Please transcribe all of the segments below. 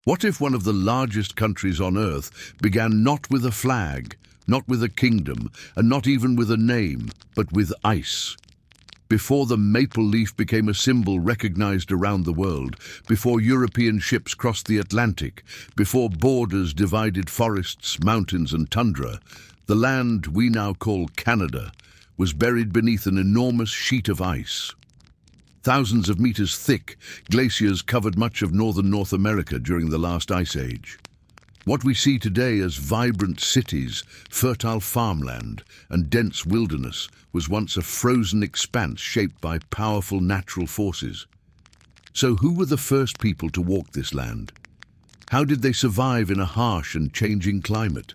What if one of the largest countries on Earth began not with a flag, not with a kingdom, and not even with a name, but with ice? Before the maple leaf became a symbol recognized around the world, before European ships crossed the Atlantic, before borders divided forests, mountains, and tundra, the land we now call Canada was buried beneath an enormous sheet of ice. Thousands of meters thick, glaciers covered much of northern North America during the last ice age. What we see today as vibrant cities, fertile farmland, and dense wilderness was once a frozen expanse shaped by powerful natural forces. So who were the first people to walk this land? How did they survive in a harsh and changing climate?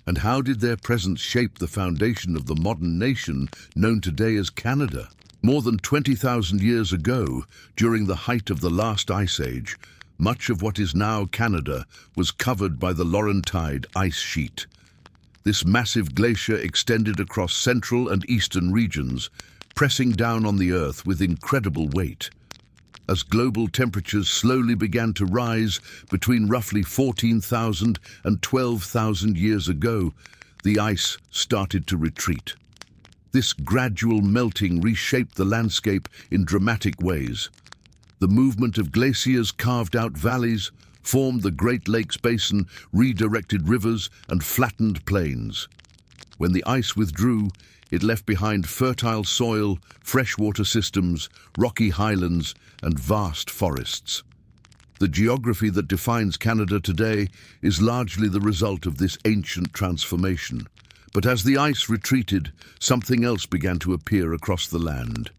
And how did their presence shape the foundation of the modern nation known today as Canada? More than 20,000 years ago, during the height of the last ice age, much of what is now Canada was covered by the Laurentide ice sheet. This massive glacier extended across central and eastern regions, pressing down on the Earth with incredible weight. As global temperatures slowly began to rise between roughly 14,000 and 12,000 years ago, the ice started to retreat. This gradual melting reshaped the landscape in dramatic ways. The movement of glaciers carved out valleys, formed the Great Lakes Basin, redirected rivers, and flattened plains. When the ice withdrew, it left behind fertile soil, freshwater systems, rocky highlands, and vast forests. The geography that defines Canada today is largely the result of this ancient transformation. But as the ice retreated, something else began to appear across the land: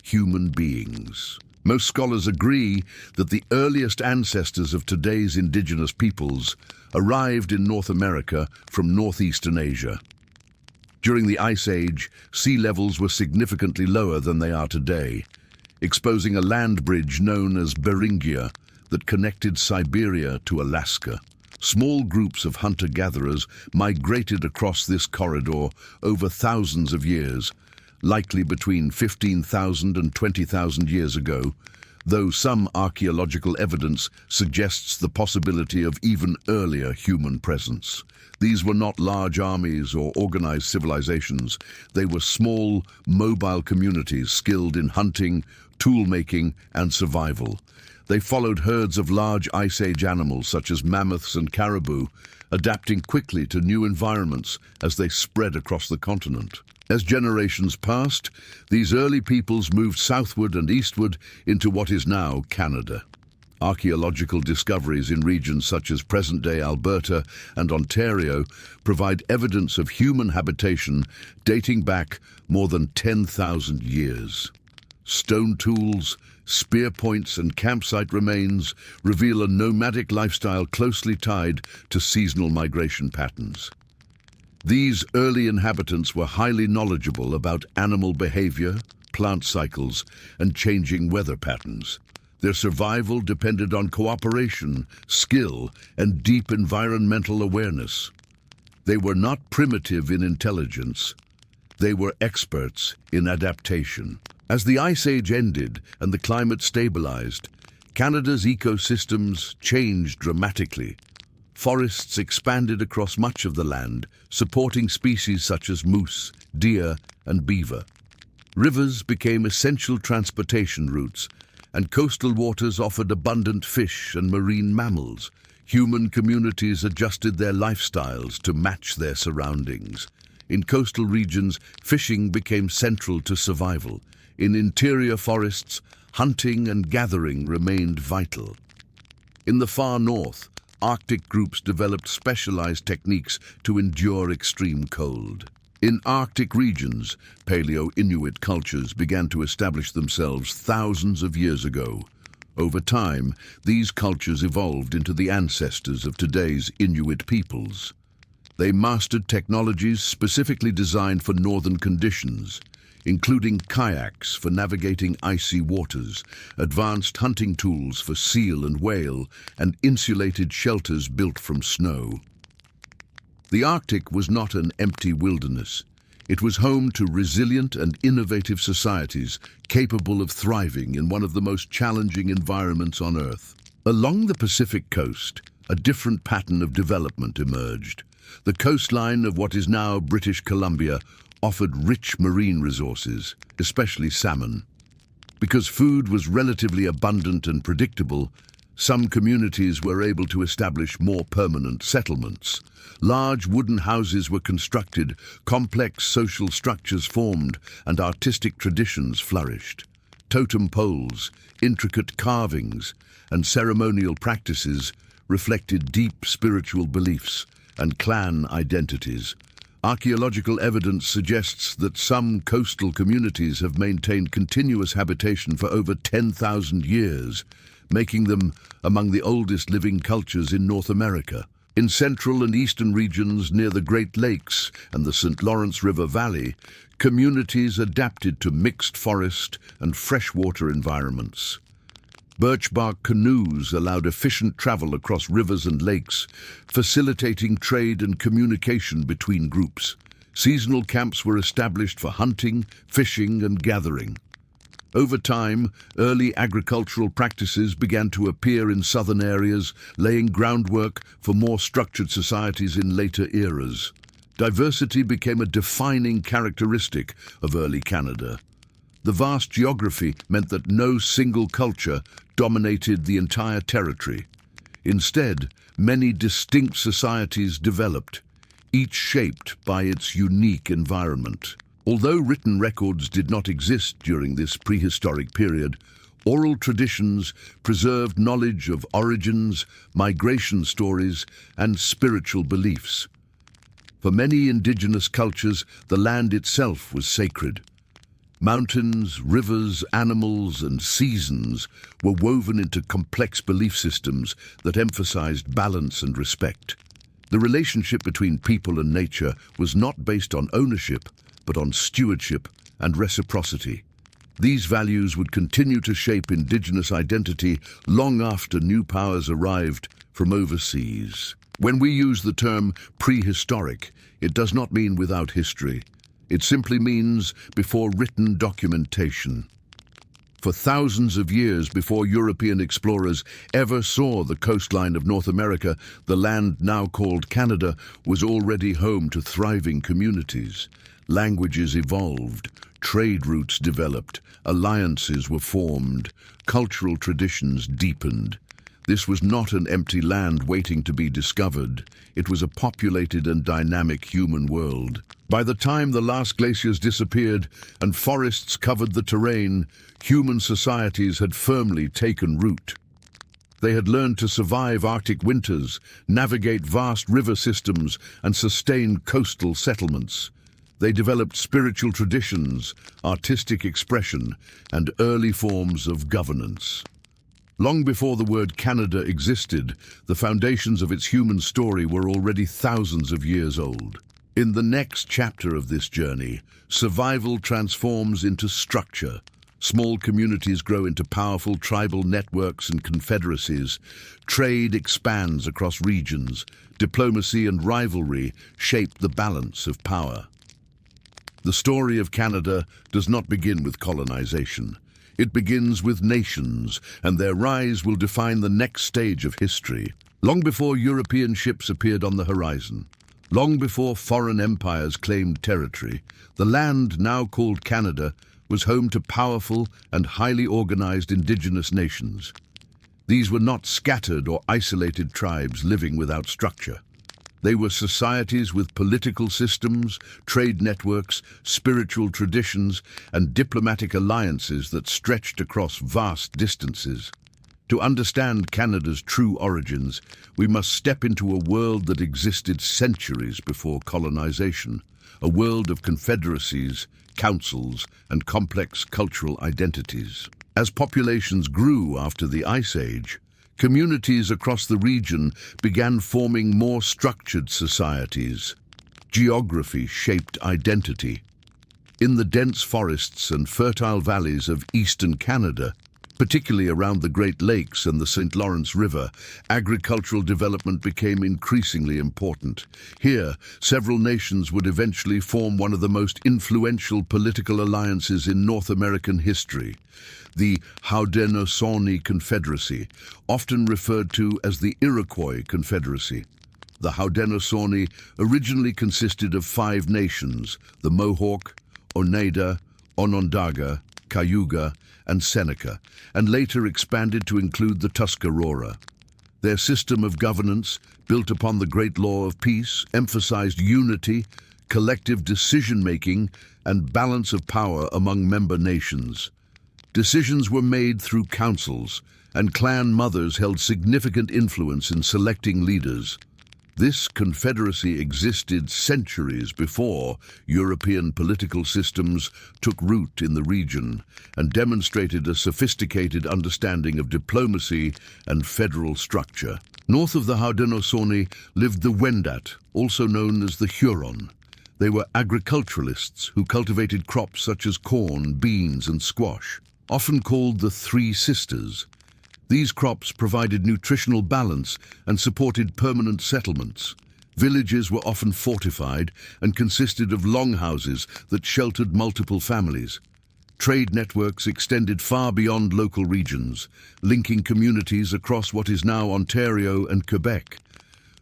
human beings. Most scholars agree that the earliest ancestors of today's indigenous peoples arrived in North America from northeastern Asia. During the Ice Age, sea levels were significantly lower than they are today, exposing a land bridge known as Beringia that connected Siberia to Alaska. Small groups of hunter-gatherers migrated across this corridor over thousands of years, likely between 15,000 and 20,000 years ago, though some archaeological evidence suggests the possibility of even earlier human presence. These were not large armies or organized civilizations. They were small, mobile communities skilled in hunting, tool-making, and survival. They followed herds of large Ice Age animals such as mammoths and caribou, adapting quickly to new environments as they spread across the continent. As generations passed, these early peoples moved southward and eastward into what is now Canada. Archaeological discoveries in regions such as present-day Alberta and Ontario provide evidence of human habitation dating back more than 10,000 years. Stone tools, spear points, and campsite remains reveal a nomadic lifestyle closely tied to seasonal migration patterns. These early inhabitants were highly knowledgeable about animal behavior, plant cycles, and changing weather patterns. Their survival depended on cooperation, skill, and deep environmental awareness. They were not primitive in intelligence. They were experts in adaptation. As the Ice Age ended and the climate stabilized, Canada's ecosystems changed dramatically. Forests expanded across much of the land, supporting species such as moose, deer, and beaver. Rivers became essential transportation routes, and coastal waters offered abundant fish and marine mammals. Human communities adjusted their lifestyles to match their surroundings. In coastal regions, fishing became central to survival. In interior forests, hunting and gathering remained vital. In the far north, Arctic groups developed specialized techniques to endure extreme cold. In Arctic regions, Paleo-Inuit cultures began to establish themselves thousands of years ago. Over time, these cultures evolved into the ancestors of today's Inuit peoples. They mastered technologies specifically designed for northern conditions, including kayaks for navigating icy waters, advanced hunting tools for seal and whale, and insulated shelters built from snow. The Arctic was not an empty wilderness. It was home to resilient and innovative societies capable of thriving in one of the most challenging environments on Earth. Along the Pacific coast, a different pattern of development emerged. The coastline of what is now British Columbia offered rich marine resources, especially salmon. Because food was relatively abundant and predictable, some communities were able to establish more permanent settlements. Large wooden houses were constructed, complex social structures formed, and artistic traditions flourished. Totem poles, intricate carvings, and ceremonial practices reflected deep spiritual beliefs and clan identities. Archaeological evidence suggests that some coastal communities have maintained continuous habitation for over 10,000 years, making them among the oldest living cultures in North America. In central and eastern regions near the Great Lakes and the St. Lawrence River Valley, communities adapted to mixed forest and freshwater environments. Birchbark canoes allowed efficient travel across rivers and lakes, facilitating trade and communication between groups. Seasonal camps were established for hunting, fishing, and gathering. Over time, early agricultural practices began to appear in southern areas, laying groundwork for more structured societies in later eras. Diversity became a defining characteristic of early Canada. The vast geography meant that no single culture dominated the entire territory. Instead, many distinct societies developed, each shaped by its unique environment. Although written records did not exist during this prehistoric period, oral traditions preserved knowledge of origins, migration stories, and spiritual beliefs. For many indigenous cultures, the land itself was sacred. Mountains, rivers, animals, and seasons were woven into complex belief systems that emphasized balance and respect. The relationship between people and nature was not based on ownership, but on stewardship and reciprocity. These values would continue to shape indigenous identity long after new powers arrived from overseas. When we use the term prehistoric, it does not mean without history. It simply means before written documentation. For thousands of years before European explorers ever saw the coastline of North America, the land now called Canada was already home to thriving communities. Languages evolved, trade routes developed, alliances were formed, cultural traditions deepened. This was not an empty land waiting to be discovered. It was a populated and dynamic human world. By the time the last glaciers disappeared and forests covered the terrain, human societies had firmly taken root. They had learned to survive Arctic winters, navigate vast river systems, and sustain coastal settlements. They developed spiritual traditions, artistic expression, and early forms of governance. Long before the word Canada existed, the foundations of its human story were already thousands of years old. In the next chapter of this journey, survival transforms into structure. Small communities grow into powerful tribal networks and confederacies. Trade expands across regions. Diplomacy and rivalry shape the balance of power. The story of Canada does not begin with colonization. It begins with nations, and their rise will define the next stage of history. Long before European ships appeared on the horizon, long before foreign empires claimed territory, the land now called Canada was home to powerful and highly organized indigenous nations. These were not scattered or isolated tribes living without structure. They were societies with political systems, trade networks, spiritual traditions, and diplomatic alliances that stretched across vast distances. To understand Canada's true origins, we must step into a world that existed centuries before colonization, a world of confederacies, councils, and complex cultural identities. As populations grew after the Ice Age, communities across the region began forming more structured societies. Geography shaped identity. In the dense forests and fertile valleys of eastern Canada, Particularly around the Great Lakes and the St. Lawrence River, agricultural development became increasingly important. Here, several nations would eventually form one of the most influential political alliances in North American history, the Haudenosaunee Confederacy, often referred to as the Iroquois Confederacy. The Haudenosaunee originally consisted of 5 nations: the Mohawk, Oneida, Onondaga, Cayuga, and Seneca, and later expanded to include the Tuscarora. Their system of governance, built upon the Great Law of Peace, emphasized unity, collective decision-making, and balance of power among member nations. Decisions were made through councils, and clan mothers held significant influence in selecting leaders. This confederacy existed centuries before European political systems took root in the region and demonstrated a sophisticated understanding of diplomacy and federal structure. North of the Haudenosaunee lived the Wendat, also known as the Huron. They were agriculturalists who cultivated crops such as corn, beans, and squash, often called the Three Sisters. These crops provided nutritional balance and supported permanent settlements. Villages were often fortified and consisted of longhouses that sheltered multiple families. Trade networks extended far beyond local regions, linking communities across what is now Ontario and Quebec.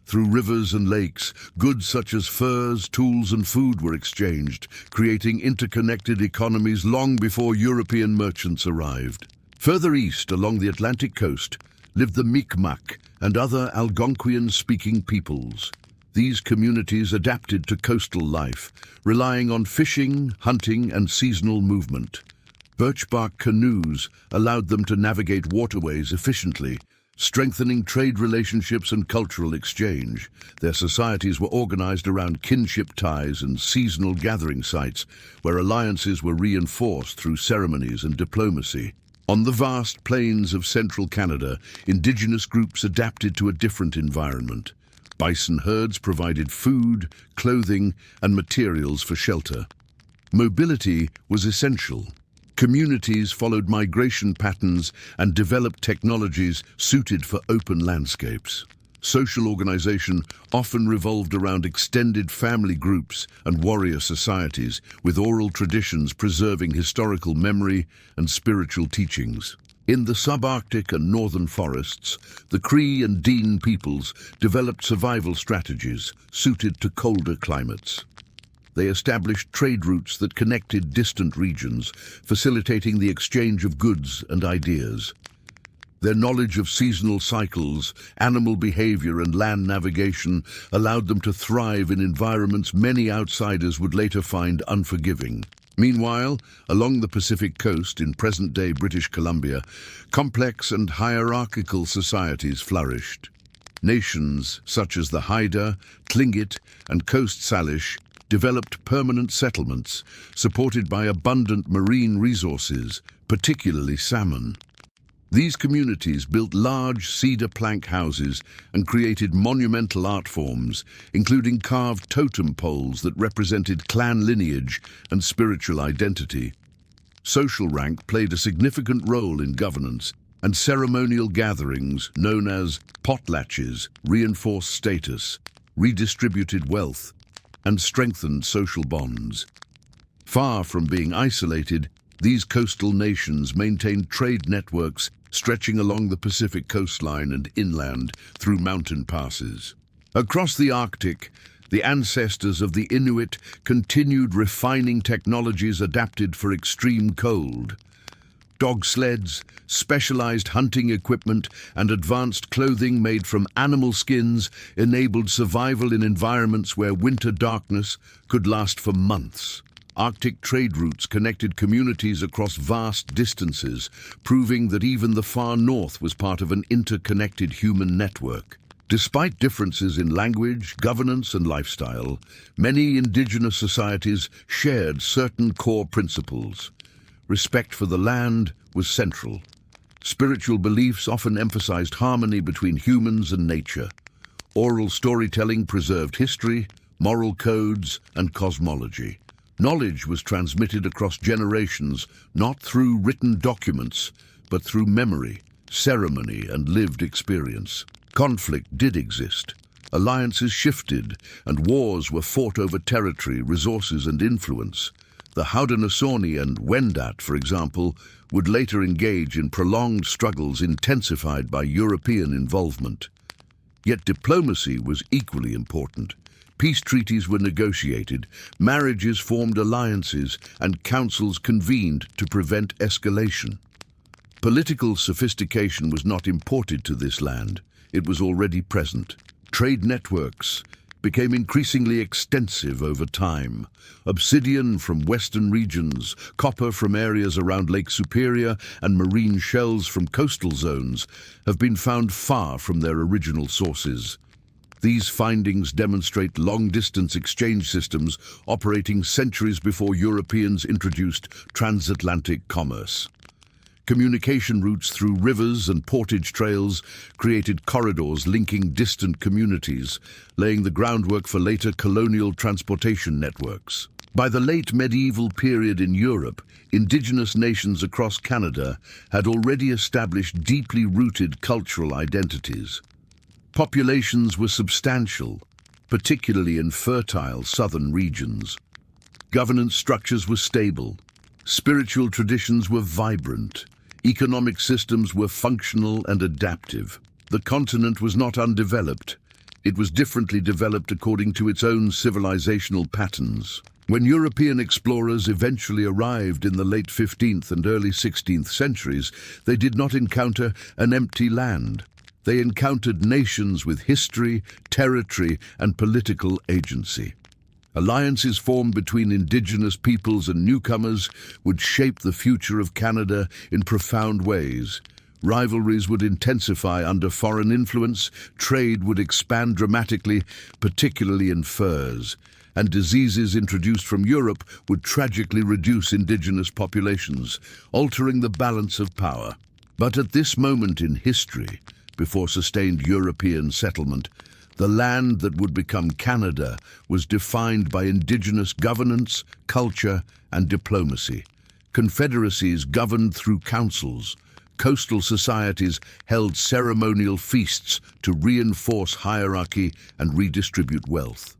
Through rivers and lakes, goods such as furs, tools, and food were exchanged, creating interconnected economies long before European merchants arrived. Further east, along the Atlantic coast, lived the Mi'kmaq and other Algonquian-speaking peoples. These communities adapted to coastal life, relying on fishing, hunting, and seasonal movement. Birchbark canoes allowed them to navigate waterways efficiently, strengthening trade relationships and cultural exchange. Their societies were organized around kinship ties and seasonal gathering sites, where alliances were reinforced through ceremonies and diplomacy. On the vast plains of central Canada, Indigenous groups adapted to a different environment. Bison herds provided food, clothing, and materials for shelter. Mobility was essential. Communities followed migration patterns and developed technologies suited for open landscapes. Social organization often revolved around extended family groups and warrior societies, with oral traditions preserving historical memory and spiritual teachings. In the subarctic and northern forests, the Cree and Dean peoples developed survival strategies suited to colder climates. They established trade routes that connected distant regions, facilitating the exchange of goods and ideas. Their knowledge of seasonal cycles, animal behavior, and land navigation allowed them to thrive in environments many outsiders would later find unforgiving. Meanwhile, along the Pacific coast in present-day British Columbia, complex and hierarchical societies flourished. Nations such as the Haida, Tlingit, and Coast Salish developed permanent settlements supported by abundant marine resources, particularly salmon. These communities built large cedar plank houses and created monumental art forms, including carved totem poles that represented clan lineage and spiritual identity. Social rank played a significant role in governance, and ceremonial gatherings, known as potlatches, reinforced status, redistributed wealth, and strengthened social bonds. Far from being isolated, these coastal nations maintained trade networks stretching along the Pacific coastline and inland through mountain passes. Across the Arctic, the ancestors of the Inuit continued refining technologies adapted for extreme cold. Dog sleds, specialized hunting equipment, and advanced clothing made from animal skins enabled survival in environments where winter darkness could last for months. Arctic trade routes connected communities across vast distances, proving that even the far north was part of an interconnected human network. Despite differences in language, governance, and lifestyle, many Indigenous societies shared certain core principles. Respect for the land was central. Spiritual beliefs often emphasized harmony between humans and nature. Oral storytelling preserved history, moral codes, and cosmology. Knowledge was transmitted across generations, not through written documents, but through memory, ceremony, and lived experience. Conflict did exist. Alliances shifted, and wars were fought over territory, resources, and influence. The Haudenosaunee and Wendat, for example, would later engage in prolonged struggles intensified by European involvement. Yet diplomacy was equally important. Peace treaties were negotiated, marriages formed alliances, and councils convened to prevent escalation. Political sophistication was not imported to this land. It was already present. Trade networks became increasingly extensive over time. Obsidian from western regions, copper from areas around Lake Superior, and marine shells from coastal zones have been found far from their original sources. These findings demonstrate long-distance exchange systems operating centuries before Europeans introduced transatlantic commerce. Communication routes through rivers and portage trails created corridors linking distant communities, laying the groundwork for later colonial transportation networks. By the late medieval period in Europe, indigenous nations across Canada had already established deeply rooted cultural identities. Populations were substantial, particularly in fertile southern regions. Governance structures were stable. Spiritual traditions were vibrant. Economic systems were functional and adaptive. The continent was not undeveloped. It was differently developed according to its own civilizational patterns. When European explorers eventually arrived in the late 15th and early 16th centuries, they did not encounter an empty land. They encountered nations with history, territory, and political agency. Alliances formed between indigenous peoples and newcomers would shape the future of Canada in profound ways. Rivalries would intensify under foreign influence, trade would expand dramatically, particularly in furs, and diseases introduced from Europe would tragically reduce indigenous populations, altering the balance of power. But at this moment in history, before sustained European settlement, the land that would become Canada was defined by indigenous governance, culture, and diplomacy. Confederacies governed through councils. Coastal societies held ceremonial feasts to reinforce hierarchy and redistribute wealth.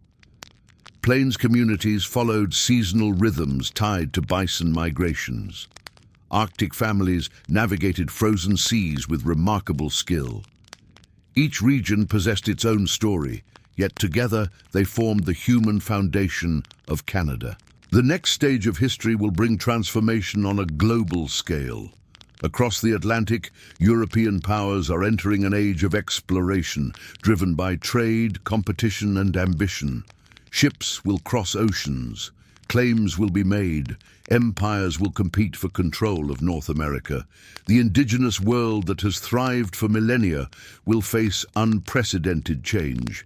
Plains communities followed seasonal rhythms tied to bison migrations. Arctic families navigated frozen seas with remarkable skill. Each region possessed its own story, yet together they formed the human foundation of Canada. The next stage of history will bring transformation on a global scale. Across the Atlantic, European powers are entering an age of exploration, driven by trade, competition, and ambition. Ships will cross oceans. Claims will be made. Empires will compete for control of North America. The indigenous world that has thrived for millennia will face unprecedented change.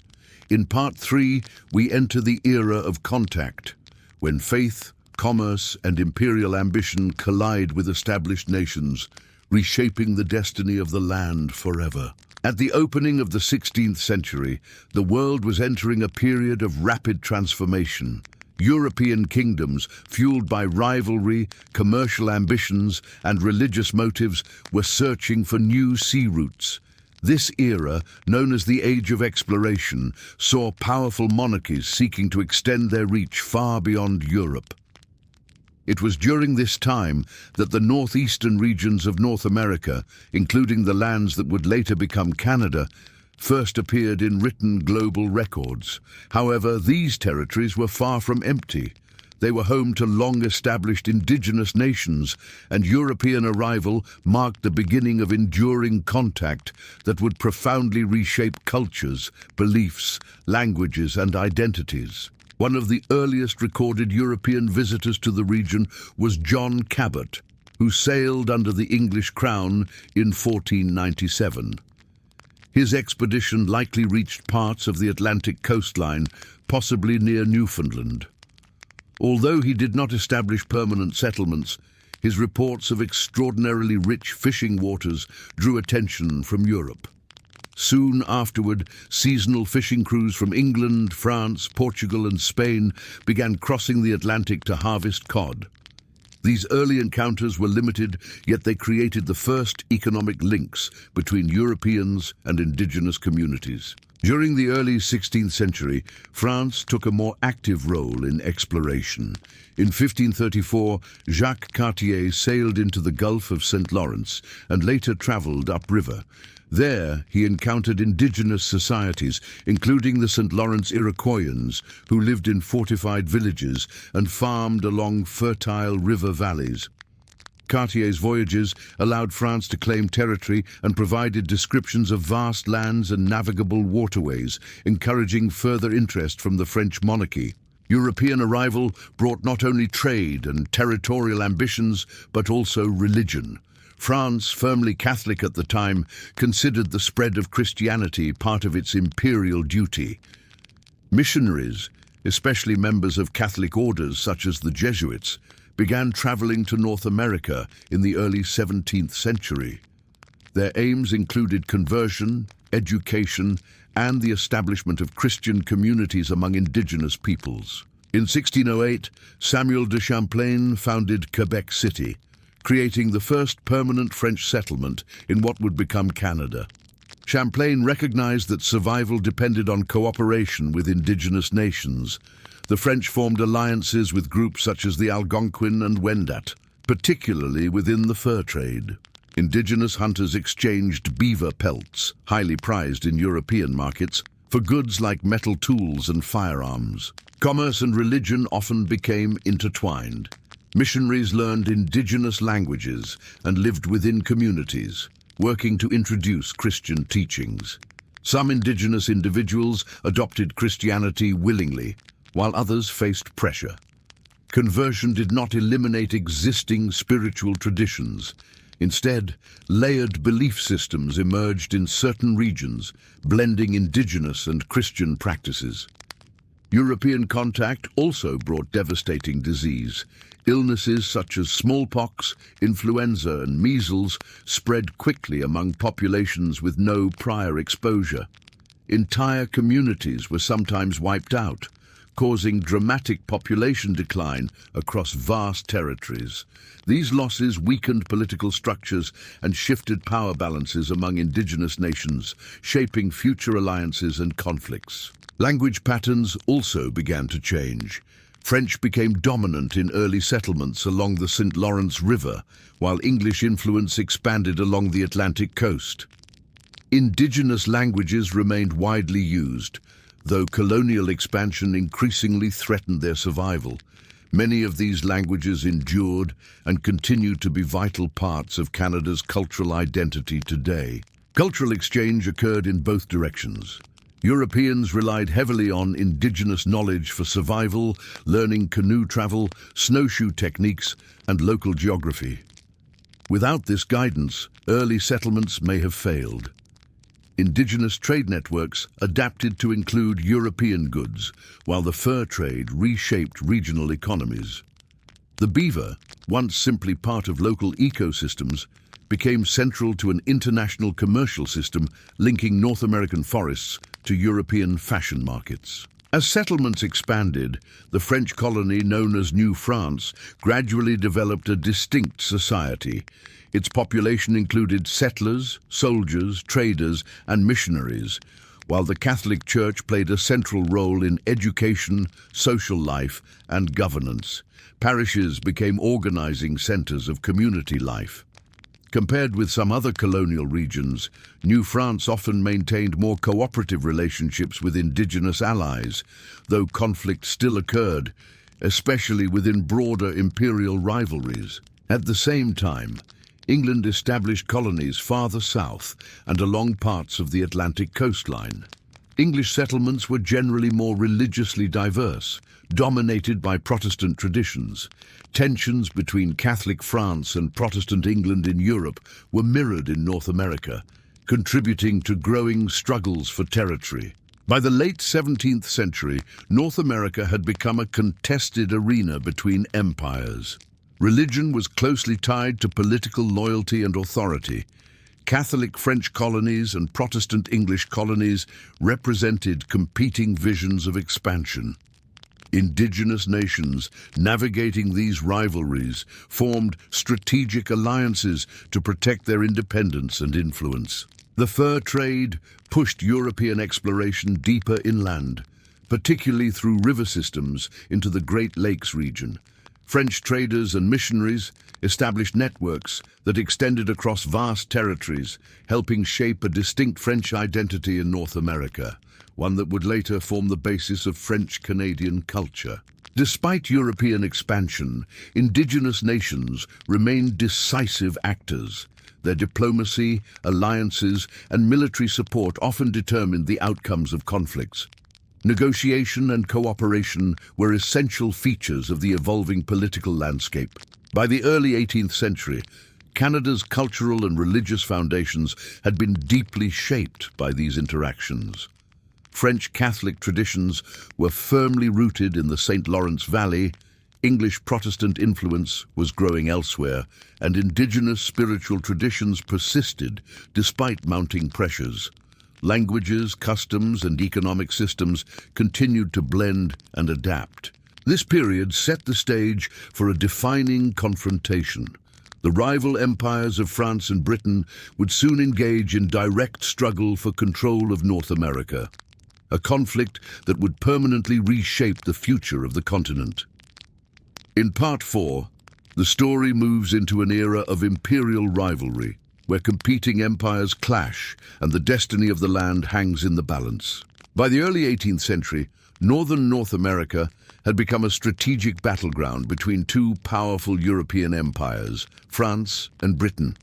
In Part 3, we enter the era of contact, when faith, commerce, and imperial ambition collide with established nations, reshaping the destiny of the land forever. At the opening of the 16th century, the world was entering a period of rapid transformation. European kingdoms, fueled by rivalry, commercial ambitions, and religious motives, were searching for new sea routes. This era, known as the Age of Exploration, saw powerful monarchies seeking to extend their reach far beyond Europe. It was during this time that the northeastern regions of North America, including the lands that would later become Canada, first appeared in written global records. However, these territories were far from empty. They were home to long-established indigenous nations, and European arrival marked the beginning of enduring contact that would profoundly reshape cultures, beliefs, languages, and identities. One of the earliest recorded European visitors to the region was John Cabot, who sailed under the English crown in 1497. His expedition likely reached parts of the Atlantic coastline, possibly near Newfoundland. Although he did not establish permanent settlements, his reports of extraordinarily rich fishing waters drew attention from Europe. Soon afterward, seasonal fishing crews from England, France, Portugal, and Spain began crossing the Atlantic to harvest cod. These early encounters were limited, yet they created the first economic links between Europeans and indigenous communities. During the early 16th century, France took a more active role in exploration. In 1534, Jacques Cartier sailed into the Gulf of St. Lawrence and later traveled upriver. There, he encountered indigenous societies, including the St. Lawrence Iroquoians, who lived in fortified villages and farmed along fertile river valleys. Cartier's voyages allowed France to claim territory and provided descriptions of vast lands and navigable waterways, encouraging further interest from the French monarchy. European arrival brought not only trade and territorial ambitions, but also religion. France, firmly Catholic at the time, considered the spread of Christianity part of its imperial duty. Missionaries, especially members of Catholic orders such as the Jesuits, began traveling to North America in the early 17th century. Their aims included conversion, education, and the establishment of Christian communities among indigenous peoples. In 1608, Samuel de Champlain founded Quebec City, creating the first permanent French settlement in what would become Canada. Champlain recognized that survival depended on cooperation with indigenous nations. The French formed alliances with groups such as the Algonquin and Wendat, particularly within the fur trade. Indigenous hunters exchanged beaver pelts, highly prized in European markets, for goods like metal tools and firearms. Commerce and religion often became intertwined. Missionaries learned indigenous languages and lived within communities, working to introduce Christian teachings. Some indigenous individuals adopted Christianity willingly, while others faced pressure. Conversion did not eliminate existing spiritual traditions. Instead, layered belief systems emerged in certain regions, blending indigenous and Christian practices. European contact also brought devastating disease. Illnesses such as smallpox, influenza, and measles spread quickly among populations with no prior exposure. Entire communities were sometimes wiped out, causing dramatic population decline across vast territories. These losses weakened political structures and shifted power balances among indigenous nations, shaping future alliances and conflicts. Language patterns also began to change. French became dominant in early settlements along the St. Lawrence River, while English influence expanded along the Atlantic coast. Indigenous languages remained widely used, though colonial expansion increasingly threatened their survival. Many of these languages endured and continue to be vital parts of Canada's cultural identity today. Cultural exchange occurred in both directions. Europeans relied heavily on indigenous knowledge for survival, learning canoe travel, snowshoe techniques, and local geography. Without this guidance, early settlements may have failed. Indigenous trade networks adapted to include European goods, while the fur trade reshaped regional economies. The beaver, once simply part of local ecosystems, became central to an international commercial system linking North American forests to European fashion markets. As settlements expanded, the French colony known as New France gradually developed a distinct society. Its population included settlers, soldiers, traders, and missionaries, while the Catholic Church played a central role in education, social life, and governance. Parishes became organizing centers of community life. Compared with some other colonial regions, New France often maintained more cooperative relationships with indigenous allies, though conflict still occurred, especially within broader imperial rivalries. At the same time, England established colonies farther south and along parts of the Atlantic coastline. English settlements were generally more religiously diverse, dominated by Protestant traditions. Tensions between Catholic France and Protestant England in Europe were mirrored in North America, contributing to growing struggles for territory. By the late 17th century, North America had become a contested arena between empires. Religion was closely tied to political loyalty and authority. Catholic French colonies and Protestant English colonies represented competing visions of expansion. Indigenous nations navigating these rivalries formed strategic alliances to protect their independence and influence. The fur trade pushed European exploration deeper inland, particularly through river systems into the Great Lakes region. French traders and missionaries established networks that extended across vast territories, helping shape a distinct French identity in North America, one that would later form the basis of French-Canadian culture. Despite European expansion, indigenous nations remained decisive actors. Their diplomacy, alliances, and military support often determined the outcomes of conflicts. Negotiation and cooperation were essential features of the evolving political landscape. By the early 18th century, Canada's cultural and religious foundations had been deeply shaped by these interactions. French Catholic traditions were firmly rooted in the St. Lawrence Valley, English Protestant influence was growing elsewhere, and indigenous spiritual traditions persisted despite mounting pressures. Languages, customs, and economic systems continued to blend and adapt. This period set the stage for a defining confrontation. The rival empires of France and Britain would soon engage in direct struggle for control of North America, a conflict that would permanently reshape the future of the continent. In Part 4, the story moves into an era of imperial rivalry, where competing empires clash and the destiny of the land hangs in the balance. By the early 18th century, northern North America had become a strategic battleground between two powerful European empires, France and Britain.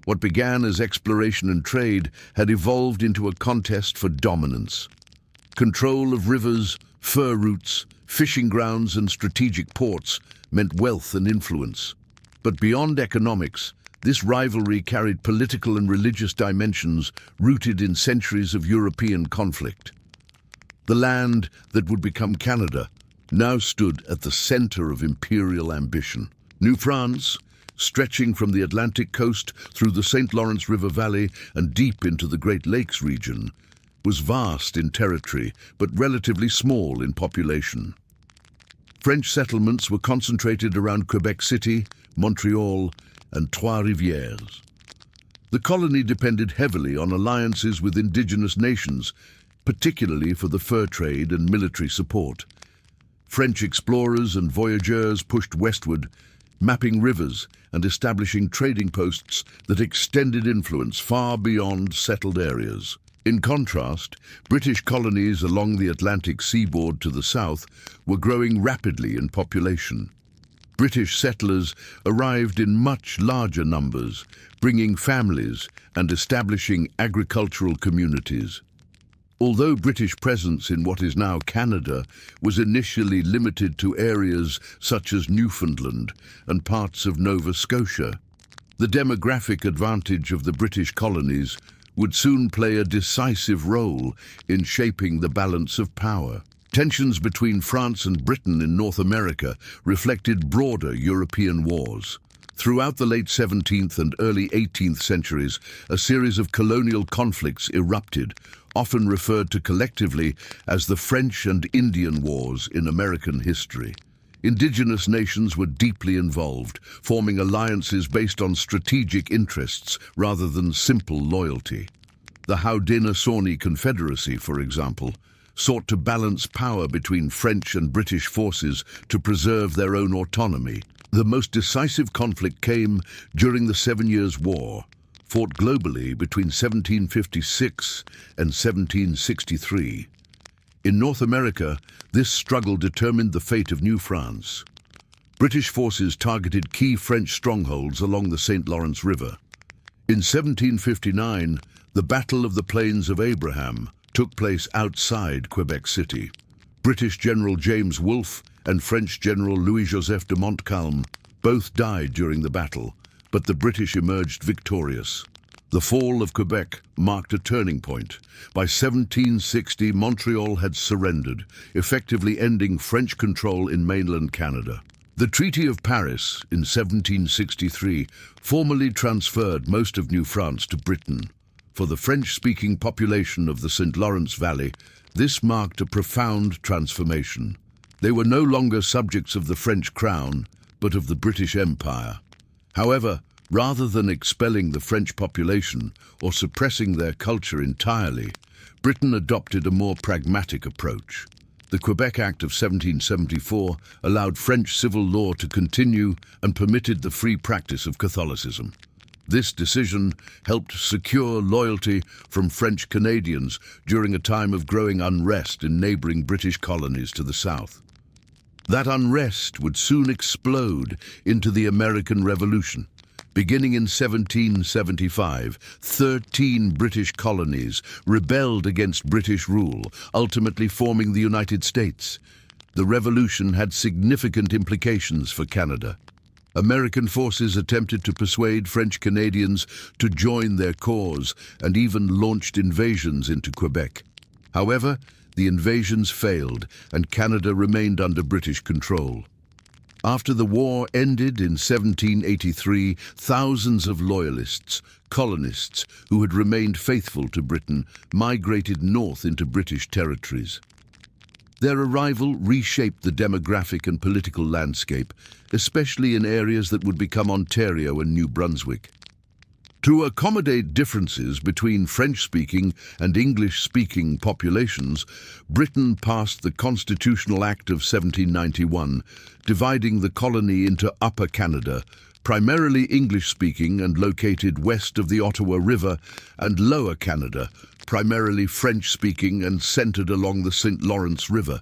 What began as exploration and trade had evolved into a contest for dominance. Control of rivers, fur routes, fishing grounds, and strategic ports meant wealth and influence. But beyond economics, this rivalry carried political and religious dimensions rooted in centuries of European conflict. The land that would become Canada now stood at the center of imperial ambition. New France, stretching from the Atlantic coast through the St. Lawrence River Valley and deep into the Great Lakes region, was vast in territory but relatively small in population. French settlements were concentrated around Quebec City, Montreal, and Trois-Rivières. The colony depended heavily on alliances with indigenous nations, particularly for the fur trade and military support. French explorers and voyageurs pushed westward, mapping rivers and establishing trading posts that extended influence far beyond settled areas. In contrast, British colonies along the Atlantic seaboard to the south were growing rapidly in population. British settlers arrived in much larger numbers, bringing families and establishing agricultural communities. Although British presence in what is now Canada was initially limited to areas such as Newfoundland and parts of Nova Scotia, the demographic advantage of the British colonies would soon play a decisive role in shaping the balance of power. Tensions between France and Britain in North America reflected broader European wars. Throughout the late 17th and early 18th centuries, a series of colonial conflicts erupted, often referred to collectively as the French and Indian Wars in American history. Indigenous nations were deeply involved, forming alliances based on strategic interests rather than simple loyalty. The Haudenosaunee Confederacy, for example, sought to balance power between French and British forces to preserve their own autonomy. The most decisive conflict came during the 7 Years' War, fought globally between 1756 and 1763. In North America, this struggle determined the fate of New France. British forces targeted key French strongholds along the St. Lawrence River. In 1759, the Battle of the Plains of Abraham took place outside Quebec City. British General James Wolfe and French General Louis-Joseph de Montcalm both died during the battle, but the British emerged victorious. The fall of Quebec marked a turning point. By 1760, Montreal had surrendered, effectively ending French control in mainland Canada. The Treaty of Paris in 1763 formally transferred most of New France to Britain. For the French-speaking population of the St. Lawrence Valley, this marked a profound transformation. They were no longer subjects of the French crown, but of the British Empire. However, rather than expelling the French population or suppressing their culture entirely, Britain adopted a more pragmatic approach. The Quebec Act of 1774 allowed French civil law to continue and permitted the free practice of Catholicism. This decision helped secure loyalty from French Canadians during a time of growing unrest in neighbouring British colonies to the south. That unrest would soon explode into the American Revolution. Beginning in 1775, 13 British colonies rebelled against British rule, ultimately forming the United States. The revolution had significant implications for Canada. American forces attempted to persuade French Canadians to join their cause and even launched invasions into Quebec. However, the invasions failed and Canada remained under British control. After the war ended in 1783, thousands of loyalists, colonists who had remained faithful to Britain, migrated north into British territories. Their arrival reshaped the demographic and political landscape, especially in areas that would become Ontario and New Brunswick. To accommodate differences between French-speaking and English-speaking populations, Britain passed the Constitutional Act of 1791, dividing the colony into Upper Canada, primarily English-speaking and located west of the Ottawa River, and Lower Canada, primarily French-speaking and centred along the St. Lawrence River.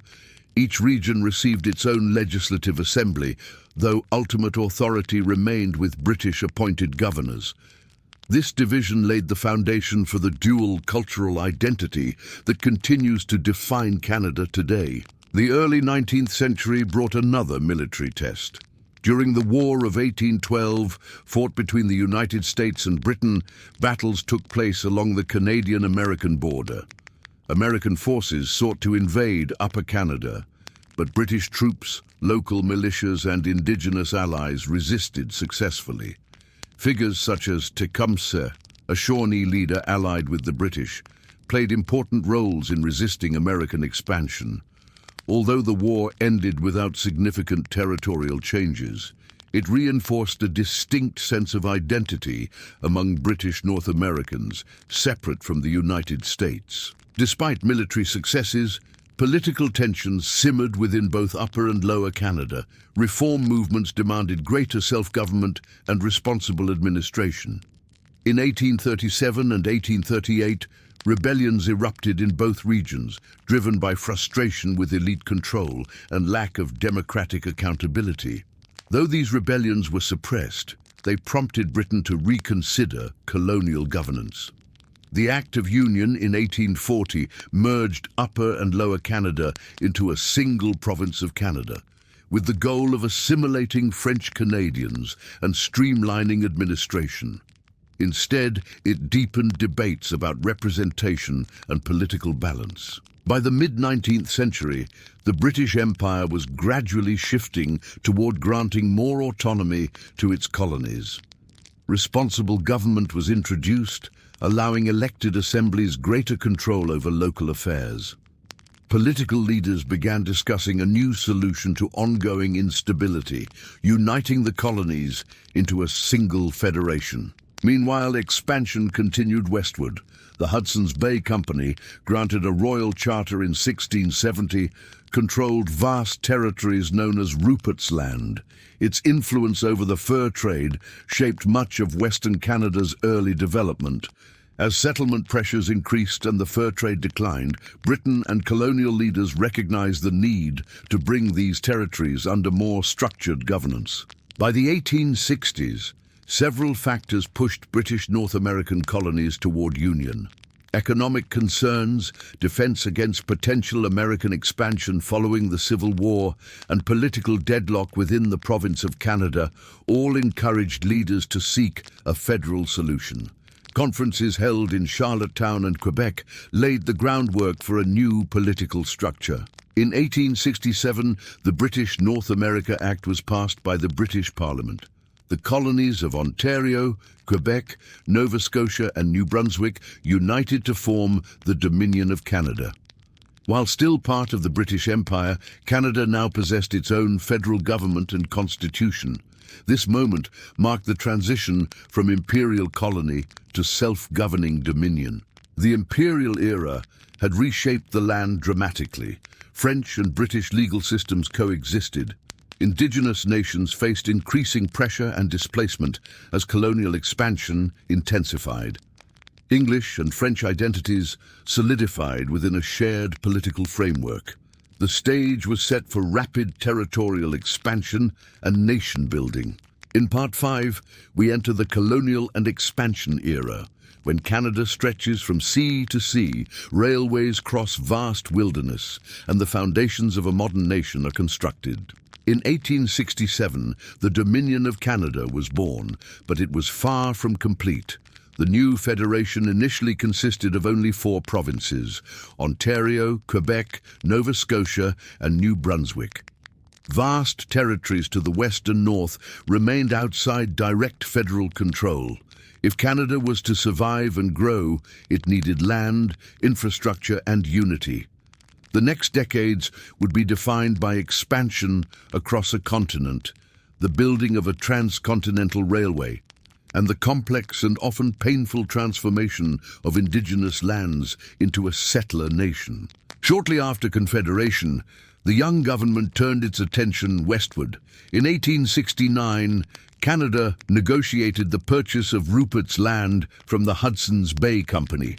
Each region received its own legislative assembly, though ultimate authority remained with British-appointed governors. This division laid the foundation for the dual cultural identity that continues to define Canada today. The early 19th century brought another military test. During the War of 1812, fought between the United States and Britain, battles took place along the Canadian-American border. American forces sought to invade Upper Canada, but British troops, local militias, and Indigenous allies resisted successfully. Figures such as Tecumseh, a Shawnee leader allied with the British, played important roles in resisting American expansion. Although the war ended without significant territorial changes, it reinforced a distinct sense of identity among British North Americans, separate from the United States. Despite military successes, political tensions simmered within both Upper and Lower Canada. Reform movements demanded greater self-government and responsible administration. In 1837 and 1838, rebellions erupted in both regions, driven by frustration with elite control and lack of democratic accountability. Though these rebellions were suppressed, they prompted Britain to reconsider colonial governance. The Act of Union in 1840 merged Upper and Lower Canada into a single province of Canada, with the goal of assimilating French Canadians and streamlining administration. Instead, it deepened debates about representation and political balance. By the mid-19th century, the British Empire was gradually shifting toward granting more autonomy to its colonies. Responsible government was introduced, allowing elected assemblies greater control over local affairs. Political leaders began discussing a new solution to ongoing instability, uniting the colonies into a single federation. Meanwhile, expansion continued westward. The Hudson's Bay Company, granted a royal charter in 1670, controlled vast territories known as Rupert's Land. Its influence over the fur trade shaped much of Western Canada's early development. As settlement pressures increased and the fur trade declined, Britain and colonial leaders recognized the need to bring these territories under more structured governance. By the 1860s, several factors pushed British North American colonies toward union. Economic concerns, defense against potential American expansion following the Civil War, and political deadlock within the province of Canada all encouraged leaders to seek a federal solution. Conferences held in Charlottetown and Quebec laid the groundwork for a new political structure. In 1867, the British North America Act was passed by the British Parliament. The colonies of Ontario, Quebec, Nova Scotia and New Brunswick united to form the Dominion of Canada. While still part of the British Empire, Canada now possessed its own federal government and constitution. This moment marked the transition from imperial colony to self-governing dominion. The imperial era had reshaped the land dramatically. French and British legal systems coexisted. Indigenous nations faced increasing pressure and displacement as colonial expansion intensified. English and French identities solidified within a shared political framework. The stage was set for rapid territorial expansion and nation-building. In Part 5, we enter the Colonial and Expansion era, when Canada stretches from sea to sea, railways cross vast wilderness, and the foundations of a modern nation are constructed. In 1867, the Dominion of Canada was born, but it was far from complete. The new federation initially consisted of only 4 provinces: Ontario, Quebec, Nova Scotia, and New Brunswick. Vast territories to the west and north remained outside direct federal control. If Canada was to survive and grow, it needed land, infrastructure, and unity. The next decades would be defined by expansion across a continent, the building of a transcontinental railway, and the complex and often painful transformation of indigenous lands into a settler nation. Shortly after Confederation, the young government turned its attention westward. In 1869, Canada negotiated the purchase of Rupert's Land from the Hudson's Bay Company.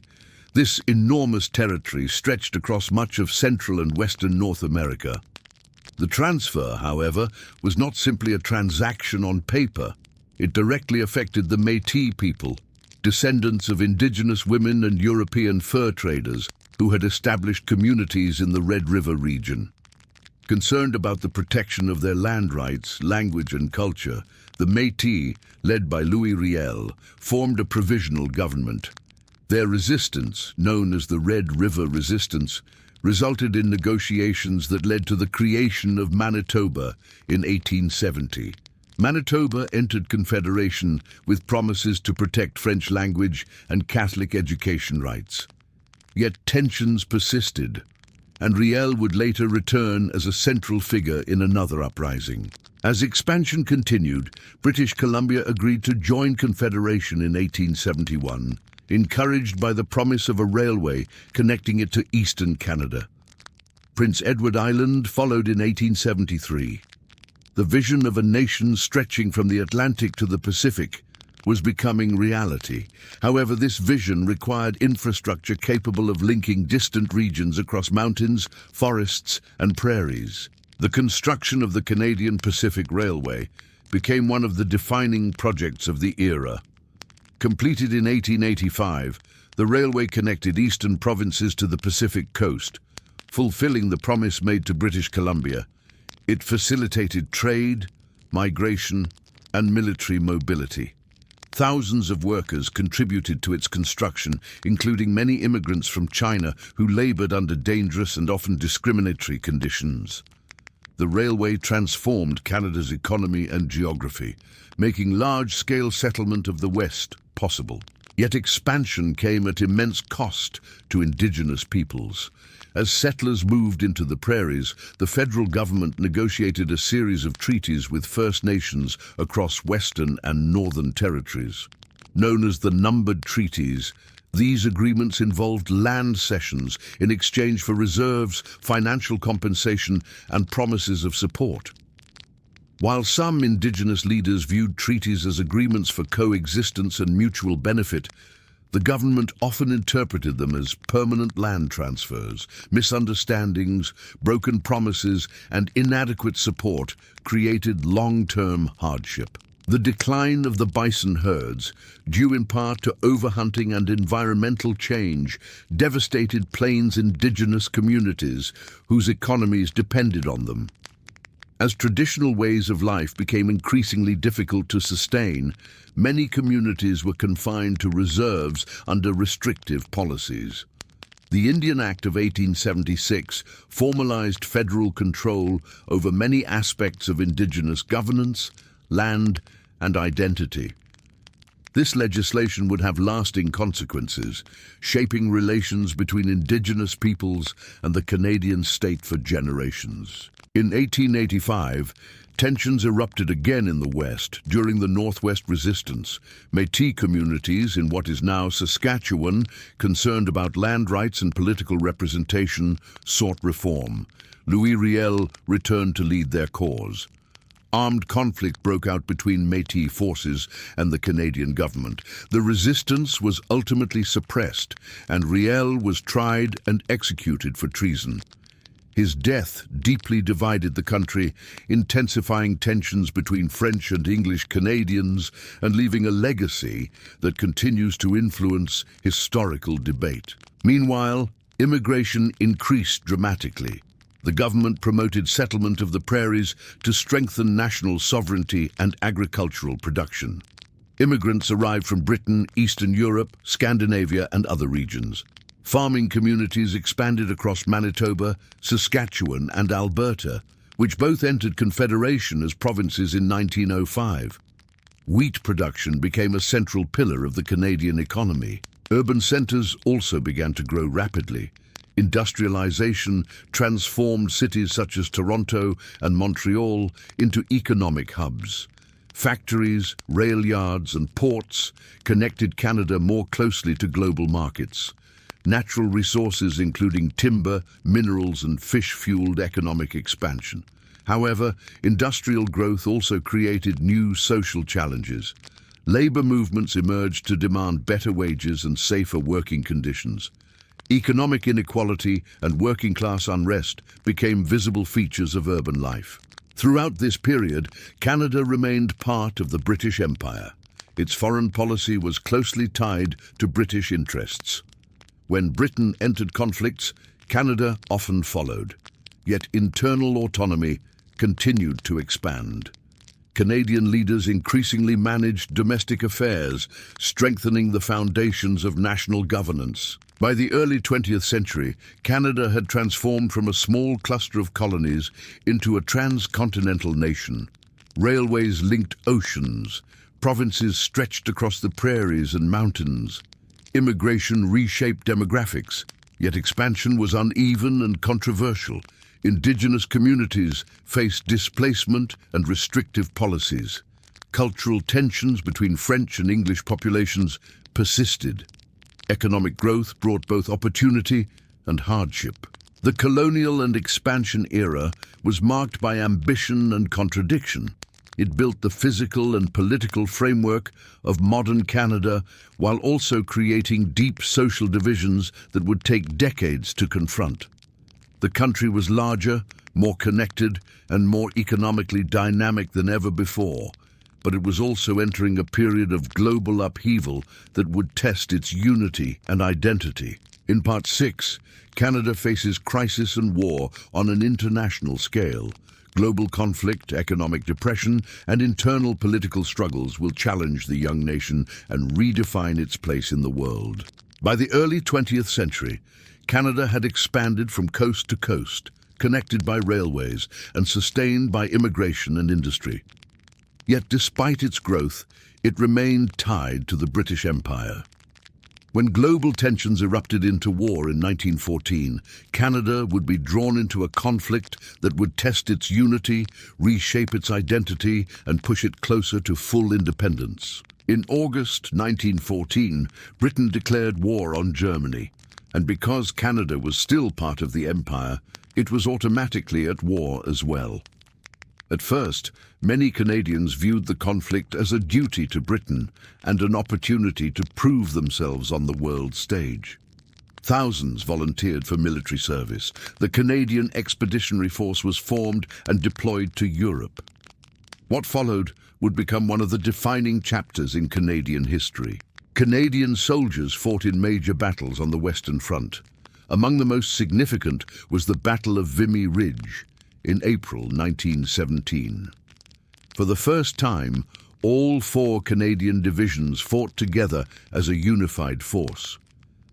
This enormous territory stretched across much of Central and Western North America. The transfer, however, was not simply a transaction on paper. It directly affected the Métis people, descendants of indigenous women and European fur traders who had established communities in the Red River region. Concerned about the protection of their land rights, language and culture, the Métis, led by Louis Riel, formed a provisional government. Their resistance, known as the Red River Resistance, resulted in negotiations that led to the creation of Manitoba in 1870. Manitoba entered Confederation with promises to protect French language and Catholic education rights. Yet tensions persisted, and Riel would later return as a central figure in another uprising. As expansion continued, British Columbia agreed to join Confederation in 1871, encouraged by the promise of a railway connecting it to eastern Canada. Prince Edward Island followed in 1873. The vision of a nation stretching from the Atlantic to the Pacific was becoming reality. However, this vision required infrastructure capable of linking distant regions across mountains, forests, and prairies. The construction of the Canadian Pacific Railway became one of the defining projects of the era. Completed in 1885, the railway connected eastern provinces to the Pacific coast, fulfilling the promise made to British Columbia. It facilitated trade, migration, and military mobility. Thousands of workers contributed to its construction, including many immigrants from China who labored under dangerous and often discriminatory conditions. The railway transformed Canada's economy and geography, making large-scale settlement of the West possible. Yet expansion came at immense cost to Indigenous peoples. As settlers moved into the prairies, the federal government negotiated a series of treaties with First Nations across Western and Northern territories. Known as the Numbered Treaties, these agreements involved land cessions in exchange for reserves, financial compensation, and promises of support. While some Indigenous leaders viewed treaties as agreements for coexistence and mutual benefit, the government often interpreted them as permanent land transfers. Misunderstandings, broken promises, and inadequate support created long-term hardship. The decline of the bison herds, due in part to overhunting and environmental change, devastated Plains Indigenous communities whose economies depended on them. As traditional ways of life became increasingly difficult to sustain, many communities were confined to reserves under restrictive policies. The Indian Act of 1876 formalized federal control over many aspects of Indigenous governance, land, and identity. This legislation would have lasting consequences, shaping relations between Indigenous peoples and the Canadian state for generations. In 1885, tensions erupted again in the West during the Northwest Resistance. Métis communities in what is now Saskatchewan, concerned about land rights and political representation, sought reform. Louis Riel returned to lead their cause. Armed conflict broke out between Métis forces and the Canadian government. The resistance was ultimately suppressed, and Riel was tried and executed for treason. His death deeply divided the country, intensifying tensions between French and English Canadians and leaving a legacy that continues to influence historical debate. Meanwhile, immigration increased dramatically. The government promoted settlement of the prairies to strengthen national sovereignty and agricultural production. Immigrants arrived from Britain, Eastern Europe, Scandinavia, and other regions. Farming communities expanded across Manitoba, Saskatchewan, and Alberta, which both entered Confederation as provinces in 1905. Wheat production became a central pillar of the Canadian economy. Urban centres also began to grow rapidly. Industrialization transformed cities such as Toronto and Montreal into economic hubs. Factories, rail yards, and ports connected Canada more closely to global markets. Natural resources, including timber, minerals, and fish, fueled economic expansion. However, industrial growth also created new social challenges. Labor movements emerged to demand better wages and safer working conditions. Economic inequality and working-class unrest became visible features of urban life. Throughout this period, Canada remained part of the British Empire. Its foreign policy was closely tied to British interests. When Britain entered conflicts, Canada often followed. Yet internal autonomy continued to expand. Canadian leaders increasingly managed domestic affairs, strengthening the foundations of national governance. By the early 20th century, Canada had transformed from a small cluster of colonies into a transcontinental nation. Railways linked oceans, provinces stretched across the prairies and mountains. Immigration reshaped demographics, yet expansion was uneven and controversial. Indigenous communities faced displacement and restrictive policies. Cultural tensions between French and English populations persisted. Economic growth brought both opportunity and hardship. The colonial and expansion era was marked by ambition and contradiction. It built the physical and political framework of modern Canada while also creating deep social divisions that would take decades to confront. The country was larger, more connected, and more economically dynamic than ever before, but it was also entering a period of global upheaval that would test its unity and identity. In Part 6, Canada faces crisis and war on an international scale. Global conflict, economic depression, and internal political struggles will challenge the young nation and redefine its place in the world. By the early 20th century, Canada had expanded from coast to coast, connected by railways and sustained by immigration and industry. Yet despite its growth, it remained tied to the British Empire. When global tensions erupted into war in 1914, Canada would be drawn into a conflict that would test its unity, reshape its identity, and push it closer to full independence. In August 1914, Britain declared war on Germany, and because Canada was still part of the empire, it was automatically at war as well. At first, many Canadians viewed the conflict as a duty to Britain and an opportunity to prove themselves on the world stage. Thousands volunteered for military service. The Canadian Expeditionary Force was formed and deployed to Europe. What followed would become one of the defining chapters in Canadian history. Canadian soldiers fought in major battles on the Western Front. Among the most significant was the Battle of Vimy Ridge in April 1917. For the first time, all 4 Canadian divisions fought together as a unified force.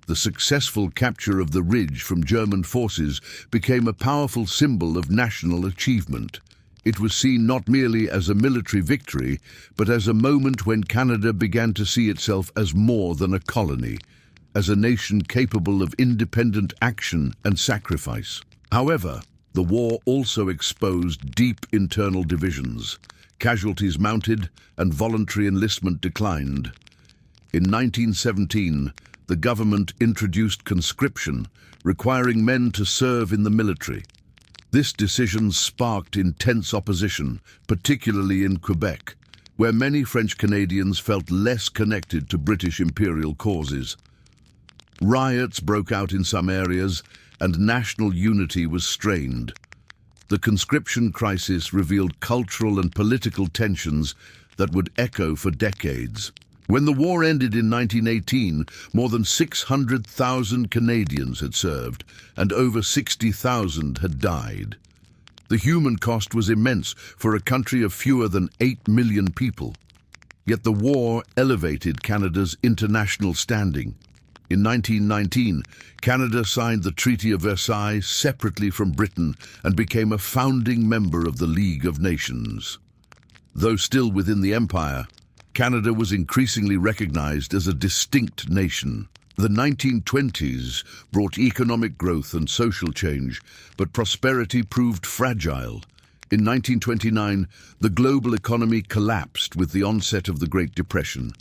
The successful capture of the ridge from German forces became a powerful symbol of national achievement. It was seen not merely as a military victory, but as a moment when Canada began to see itself as more than a colony, as a nation capable of independent action and sacrifice. However, the war also exposed deep internal divisions. Casualties mounted and voluntary enlistment declined. In 1917, the government introduced conscription, requiring men to serve in the military. This decision sparked intense opposition, particularly in Quebec, where many French Canadians felt less connected to British imperial causes. Riots broke out in some areas, and national unity was strained. The conscription crisis revealed cultural and political tensions that would echo for decades. When the war ended in 1918, more than 600,000 Canadians had served, and over 60,000 had died. The human cost was immense for a country of fewer than 8 million people. Yet the war elevated Canada's international standing. In 1919, Canada signed the Treaty of Versailles separately from Britain and became a founding member of the League of Nations. Though still within the Empire, Canada was increasingly recognized as a distinct nation. The 1920s brought economic growth and social change, but prosperity proved fragile. In 1929, the global economy collapsed with the onset of the Great Depression.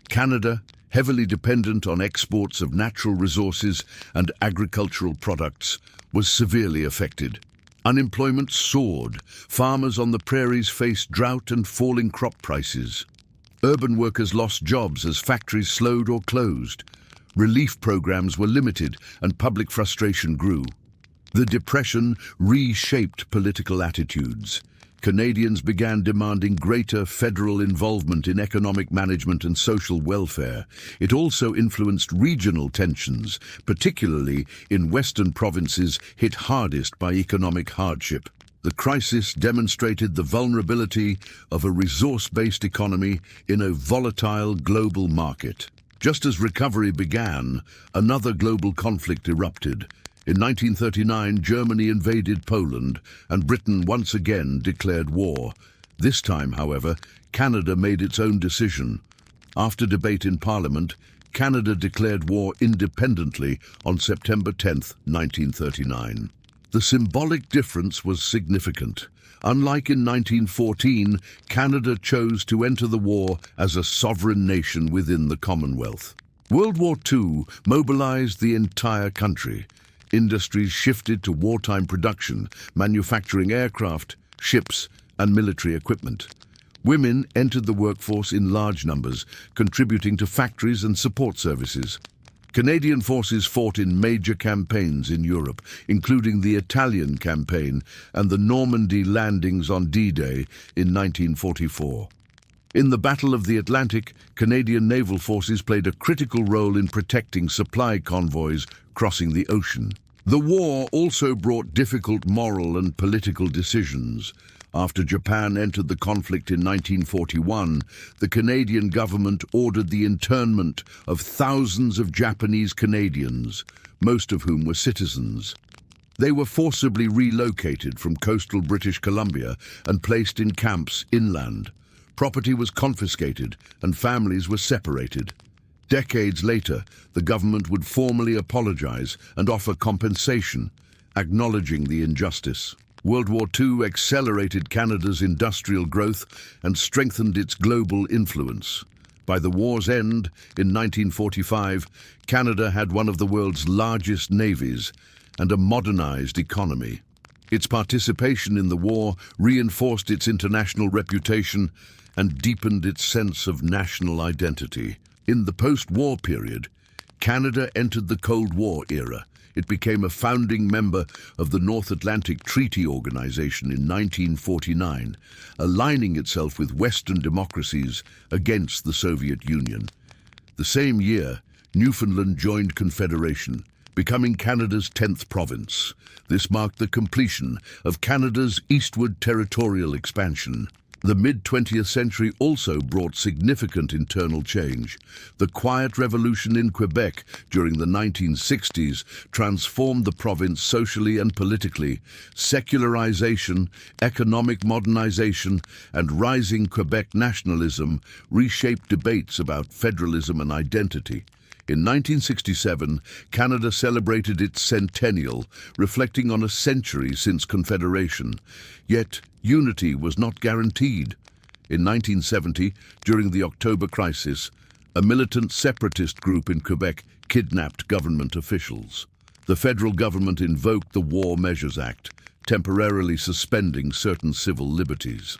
Canada, heavily dependent on exports of natural resources and agricultural products, was severely affected. Unemployment soared. Farmers on the prairies faced drought and falling crop prices. Urban workers lost jobs as factories slowed or closed. Relief programs were limited and public frustration grew. The Depression reshaped political attitudes. Canadians began demanding greater federal involvement in economic management and social welfare. It also influenced regional tensions, particularly in western provinces hit hardest by economic hardship. The crisis demonstrated the vulnerability of a resource-based economy in a volatile global market. Just as recovery began, another global conflict erupted. In 1939, Germany invaded Poland, and Britain once again declared war. This time, however, Canada made its own decision. After debate in Parliament, Canada declared war independently on September 10, 1939. The symbolic difference was significant. Unlike in 1914, Canada chose to enter the war as a sovereign nation within the Commonwealth. World War II mobilized the entire country. Industries shifted to wartime production, manufacturing aircraft, ships, and military equipment. Women entered the workforce in large numbers, contributing to factories and support services. Canadian forces fought in major campaigns in Europe, including the Italian campaign and the Normandy landings on D-Day in 1944. In the Battle of the Atlantic, Canadian naval forces played a critical role in protecting supply convoys crossing the ocean. The war also brought difficult moral and political decisions. After Japan entered the conflict in 1941, the Canadian government ordered the internment of thousands of Japanese Canadians, most of whom were citizens. They were forcibly relocated from coastal British Columbia and placed in camps inland. Property was confiscated and families were separated. Decades later, the government would formally apologize and offer compensation, acknowledging the injustice. World War II accelerated Canada's industrial growth and strengthened its global influence. By the war's end, in 1945, Canada had one of the world's largest navies and a modernized economy. Its participation in the war reinforced its international reputation and deepened its sense of national identity. In the post-war period, Canada entered the Cold War era. It became a founding member of the North Atlantic Treaty Organization in 1949, aligning itself with Western democracies against the Soviet Union. The same year, Newfoundland joined Confederation, becoming Canada's 10th province. This marked the completion of Canada's eastward territorial expansion. The mid-20th century also brought significant internal change. The Quiet Revolution in Quebec during the 1960s transformed the province socially and politically. Secularization, economic modernization, and rising Quebec nationalism reshaped debates about federalism and identity. In 1967, Canada celebrated its centennial, reflecting on a century since Confederation. Yet, unity was not guaranteed. In 1970, during the October Crisis, a militant separatist group in Quebec kidnapped government officials. The federal government invoked the War Measures Act, temporarily suspending certain civil liberties.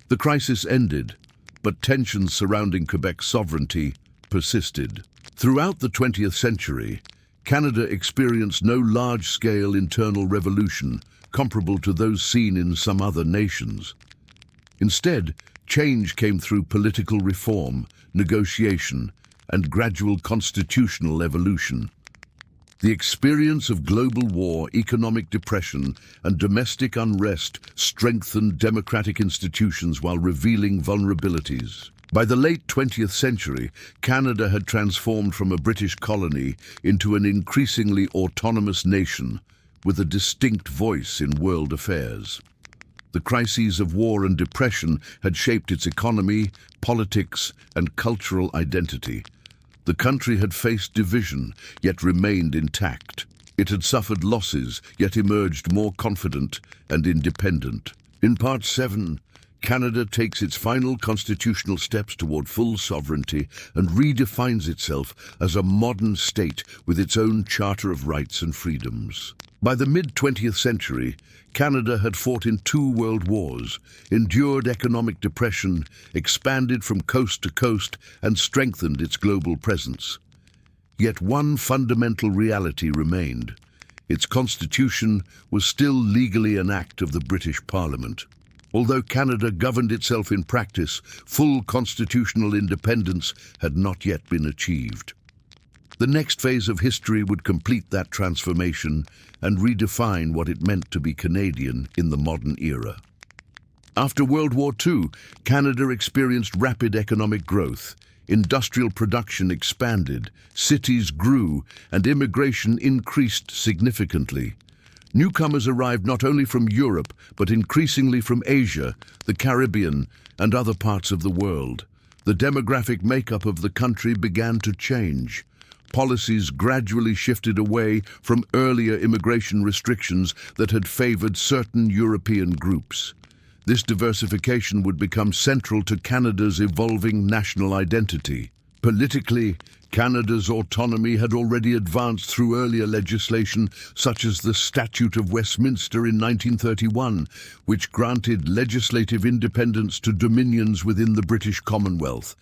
The crisis ended, but tensions surrounding Quebec's sovereignty persisted. Throughout the 20th century, Canada experienced no large-scale internal revolution comparable to those seen in some other nations. Instead, change came through political reform, negotiation, and gradual constitutional evolution. The experience of global war, economic depression, and domestic unrest strengthened democratic institutions while revealing vulnerabilities. By the late 20th century, Canada had transformed from a British colony into an increasingly autonomous nation with a distinct voice in world affairs. The crises of war and depression had shaped its economy, politics, and cultural identity. The country had faced division, yet remained intact. It had suffered losses, yet emerged more confident and independent. In Part 7, Canada takes its final constitutional steps toward full sovereignty and redefines itself as a modern state with its own Charter of Rights and Freedoms. By the mid-20th century, Canada had fought in 2 world wars, endured economic depression, expanded from coast to coast, and strengthened its global presence. Yet one fundamental reality remained. Its constitution was still legally an act of the British Parliament. Although Canada governed itself in practice, full constitutional independence had not yet been achieved. The next phase of history would complete that transformation and redefine what it meant to be Canadian in the modern era. After World War II, Canada experienced rapid economic growth. Industrial production expanded, cities grew, and immigration increased significantly. Newcomers arrived not only from Europe, but increasingly from Asia, the Caribbean, and other parts of the world. The demographic makeup of the country began to change. Policies gradually shifted away from earlier immigration restrictions that had favored certain European groups. This diversification would become central to Canada's evolving national identity. Politically, Canada's autonomy had already advanced through earlier legislation such as the Statute of Westminster in 1931, which granted legislative independence to dominions within the British Commonwealth.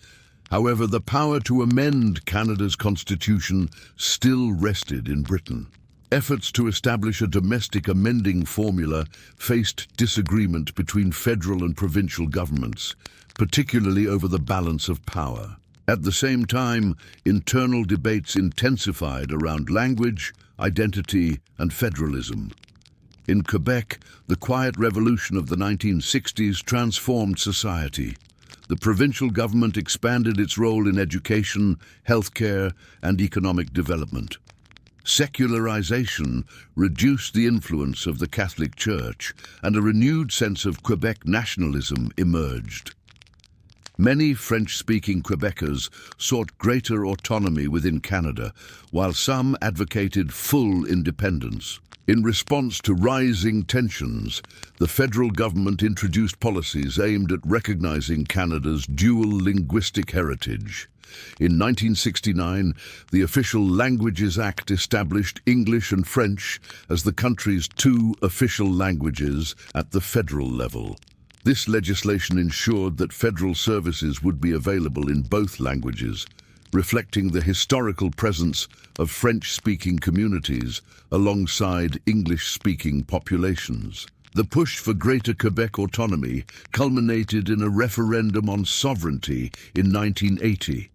However, the power to amend Canada's constitution still rested in Britain. Efforts to establish a domestic amending formula faced disagreement between federal and provincial governments, particularly over the balance of power. At the same time, internal debates intensified around language, identity, and federalism. In Quebec, the Quiet Revolution of the 1960s transformed society. The provincial government expanded its role in education, healthcare, and economic development. Secularization reduced the influence of the Catholic Church, and a renewed sense of Quebec nationalism emerged. Many French-speaking Quebecers sought greater autonomy within Canada, while some advocated full independence. In response to rising tensions, the federal government introduced policies aimed at recognizing Canada's dual linguistic heritage. In 1969, the Official Languages Act established English and French as the country's 2 official languages at the federal level. This legislation ensured that federal services would be available in both languages, reflecting the historical presence of French-speaking communities alongside English-speaking populations. The push for greater Quebec autonomy culminated in a referendum on sovereignty in 1980.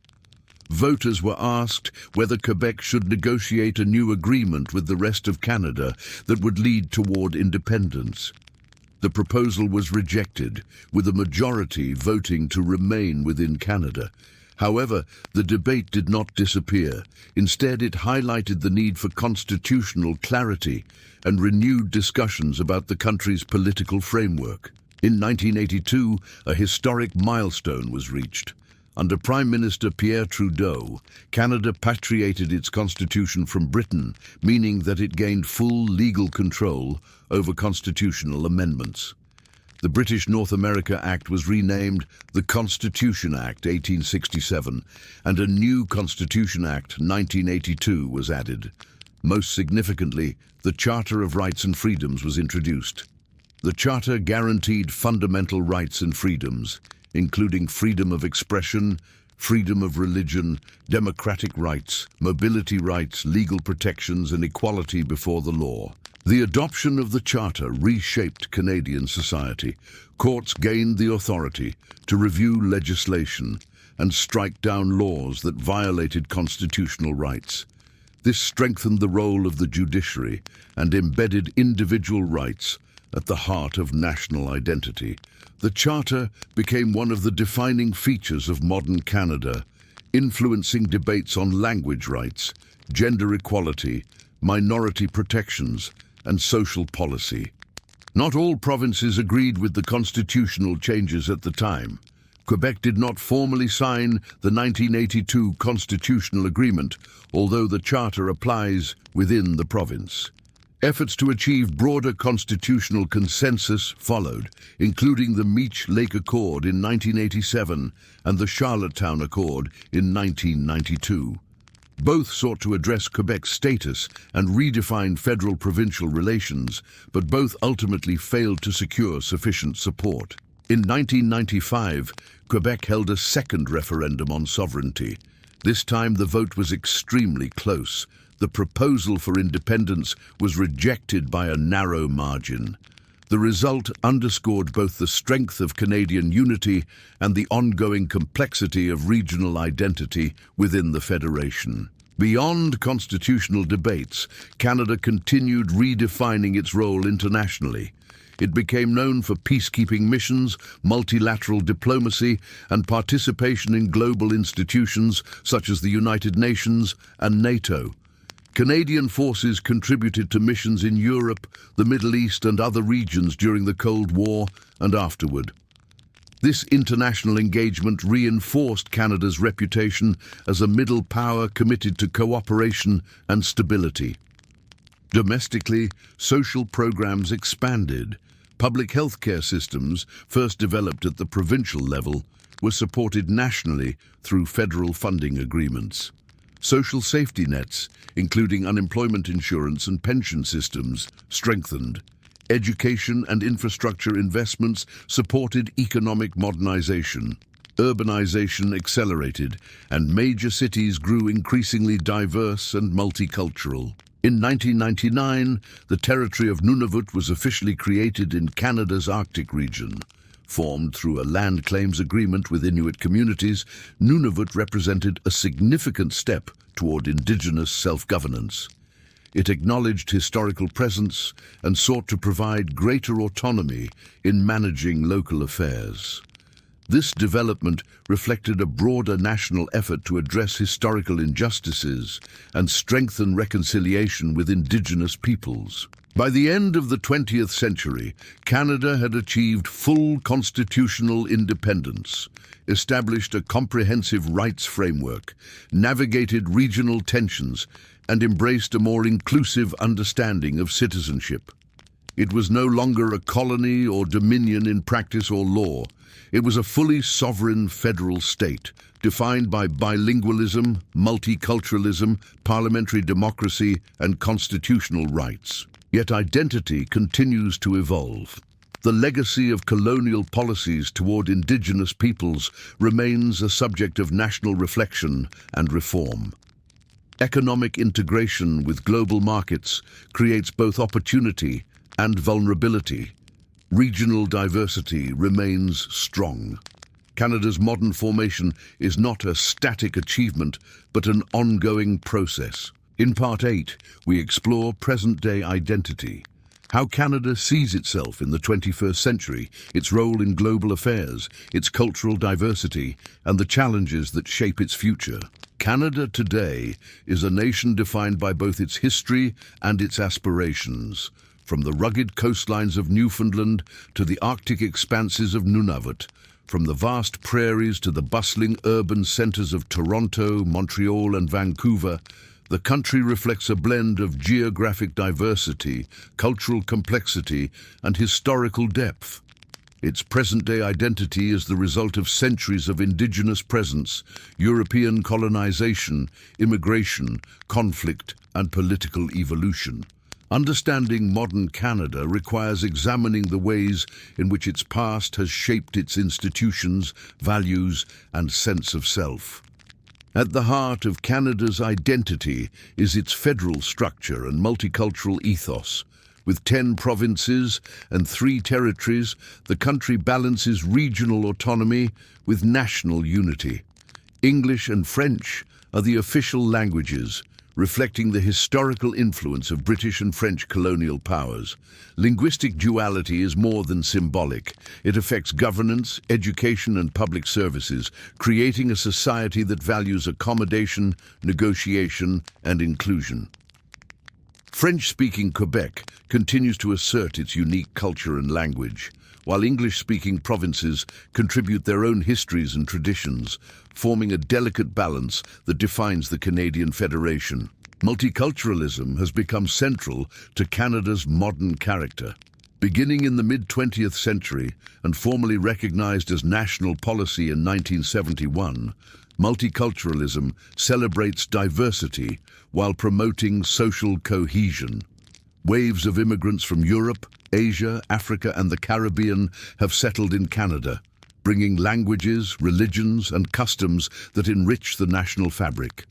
Voters were asked whether Quebec should negotiate a new agreement with the rest of Canada that would lead toward independence. The proposal was rejected, with a majority voting to remain within Canada. However, the debate did not disappear. Instead, it highlighted the need for constitutional clarity and renewed discussions about the country's political framework. In 1982, a historic milestone was reached. Under Prime Minister Pierre Trudeau, Canada patriated its constitution from Britain, meaning that it gained full legal control over constitutional amendments. The British North America Act was renamed the Constitution Act 1867, and a new Constitution Act 1982 was added. Most significantly, the Charter of Rights and Freedoms was introduced. The Charter guaranteed fundamental rights and freedoms, including freedom of expression, freedom of religion, democratic rights, mobility rights, legal protections, and equality before the law. The adoption of the Charter reshaped Canadian society. Courts gained the authority to review legislation and strike down laws that violated constitutional rights. This strengthened the role of the judiciary and embedded individual rights at the heart of national identity. The Charter became one of the defining features of modern Canada, influencing debates on language rights, gender equality, minority protections, and social policy. Not all provinces agreed with the constitutional changes at the time. Quebec did not formally sign the 1982 constitutional agreement, although the Charter applies within the province. Efforts to achieve broader constitutional consensus followed, including the Meech Lake Accord in 1987 and the Charlottetown Accord in 1992. Both sought to address Quebec's status and redefine federal-provincial relations, but both ultimately failed to secure sufficient support. In 1995, Quebec held a second referendum on sovereignty. This time the vote was extremely close. The proposal for independence was rejected by a narrow margin. The result underscored both the strength of Canadian unity and the ongoing complexity of regional identity within the Federation. Beyond constitutional debates, Canada continued redefining its role internationally. It became known for peacekeeping missions, multilateral diplomacy, and participation in global institutions such as the United Nations and NATO. Canadian forces contributed to missions in Europe, the Middle East, and other regions during the Cold War and afterward. This international engagement reinforced Canada's reputation as a middle power committed to cooperation and stability. Domestically, social programs expanded. Public health care systems, first developed at the provincial level, were supported nationally through federal funding agreements. Social safety nets, including unemployment insurance and pension systems, strengthened. Education and infrastructure investments supported economic modernization. Urbanization accelerated, and major cities grew increasingly diverse and multicultural. In 1999, the territory of Nunavut was officially created in Canada's Arctic region. Formed through a land claims agreement with Inuit communities, Nunavut represented a significant step toward Indigenous self-governance. It acknowledged historical presence and sought to provide greater autonomy in managing local affairs. This development reflected a broader national effort to address historical injustices and strengthen reconciliation with Indigenous peoples. By the end of the 20th century, Canada had achieved full constitutional independence, established a comprehensive rights framework, navigated regional tensions, and embraced a more inclusive understanding of citizenship. It was no longer a colony or dominion in practice or law. It was a fully sovereign federal state, defined by bilingualism, multiculturalism, parliamentary democracy, and constitutional rights. Yet identity continues to evolve. The legacy of colonial policies toward Indigenous peoples remains a subject of national reflection and reform. Economic integration with global markets creates both opportunity and vulnerability. Regional diversity remains strong. Canada's modern formation is not a static achievement, but an ongoing process. In Part 8, we explore present-day identity. How Canada sees itself in the 21st century, its role in global affairs, its cultural diversity, and the challenges that shape its future. Canada today is a nation defined by both its history and its aspirations, from the rugged coastlines of Newfoundland to the Arctic expanses of Nunavut, from the vast prairies to the bustling urban centres of Toronto, Montreal, and Vancouver. The country reflects a blend of geographic diversity, cultural complexity, and historical depth. Its present-day identity is the result of centuries of Indigenous presence, European colonization, immigration, conflict, and political evolution. Understanding modern Canada requires examining the ways in which its past has shaped its institutions, values, and sense of self. At the heart of Canada's identity is its federal structure and multicultural ethos. With 10 provinces and 3 territories, the country balances regional autonomy with national unity. English and French are the official languages, reflecting the historical influence of British and French colonial powers. Linguistic duality is more than symbolic. It affects governance, education, and public services, creating a society that values accommodation, negotiation, and inclusion. French-speaking Quebec continues to assert its unique culture and language, while English-speaking provinces contribute their own histories and traditions, forming a delicate balance that defines the Canadian Federation. Multiculturalism has become central to Canada's modern character. Beginning in the mid-20th century and formally recognized as national policy in 1971, multiculturalism celebrates diversity while promoting social cohesion. Waves of immigrants from Europe, Asia, Africa, and the Caribbean have settled in Canada, bringing languages, religions, and customs that enrich the national fabric.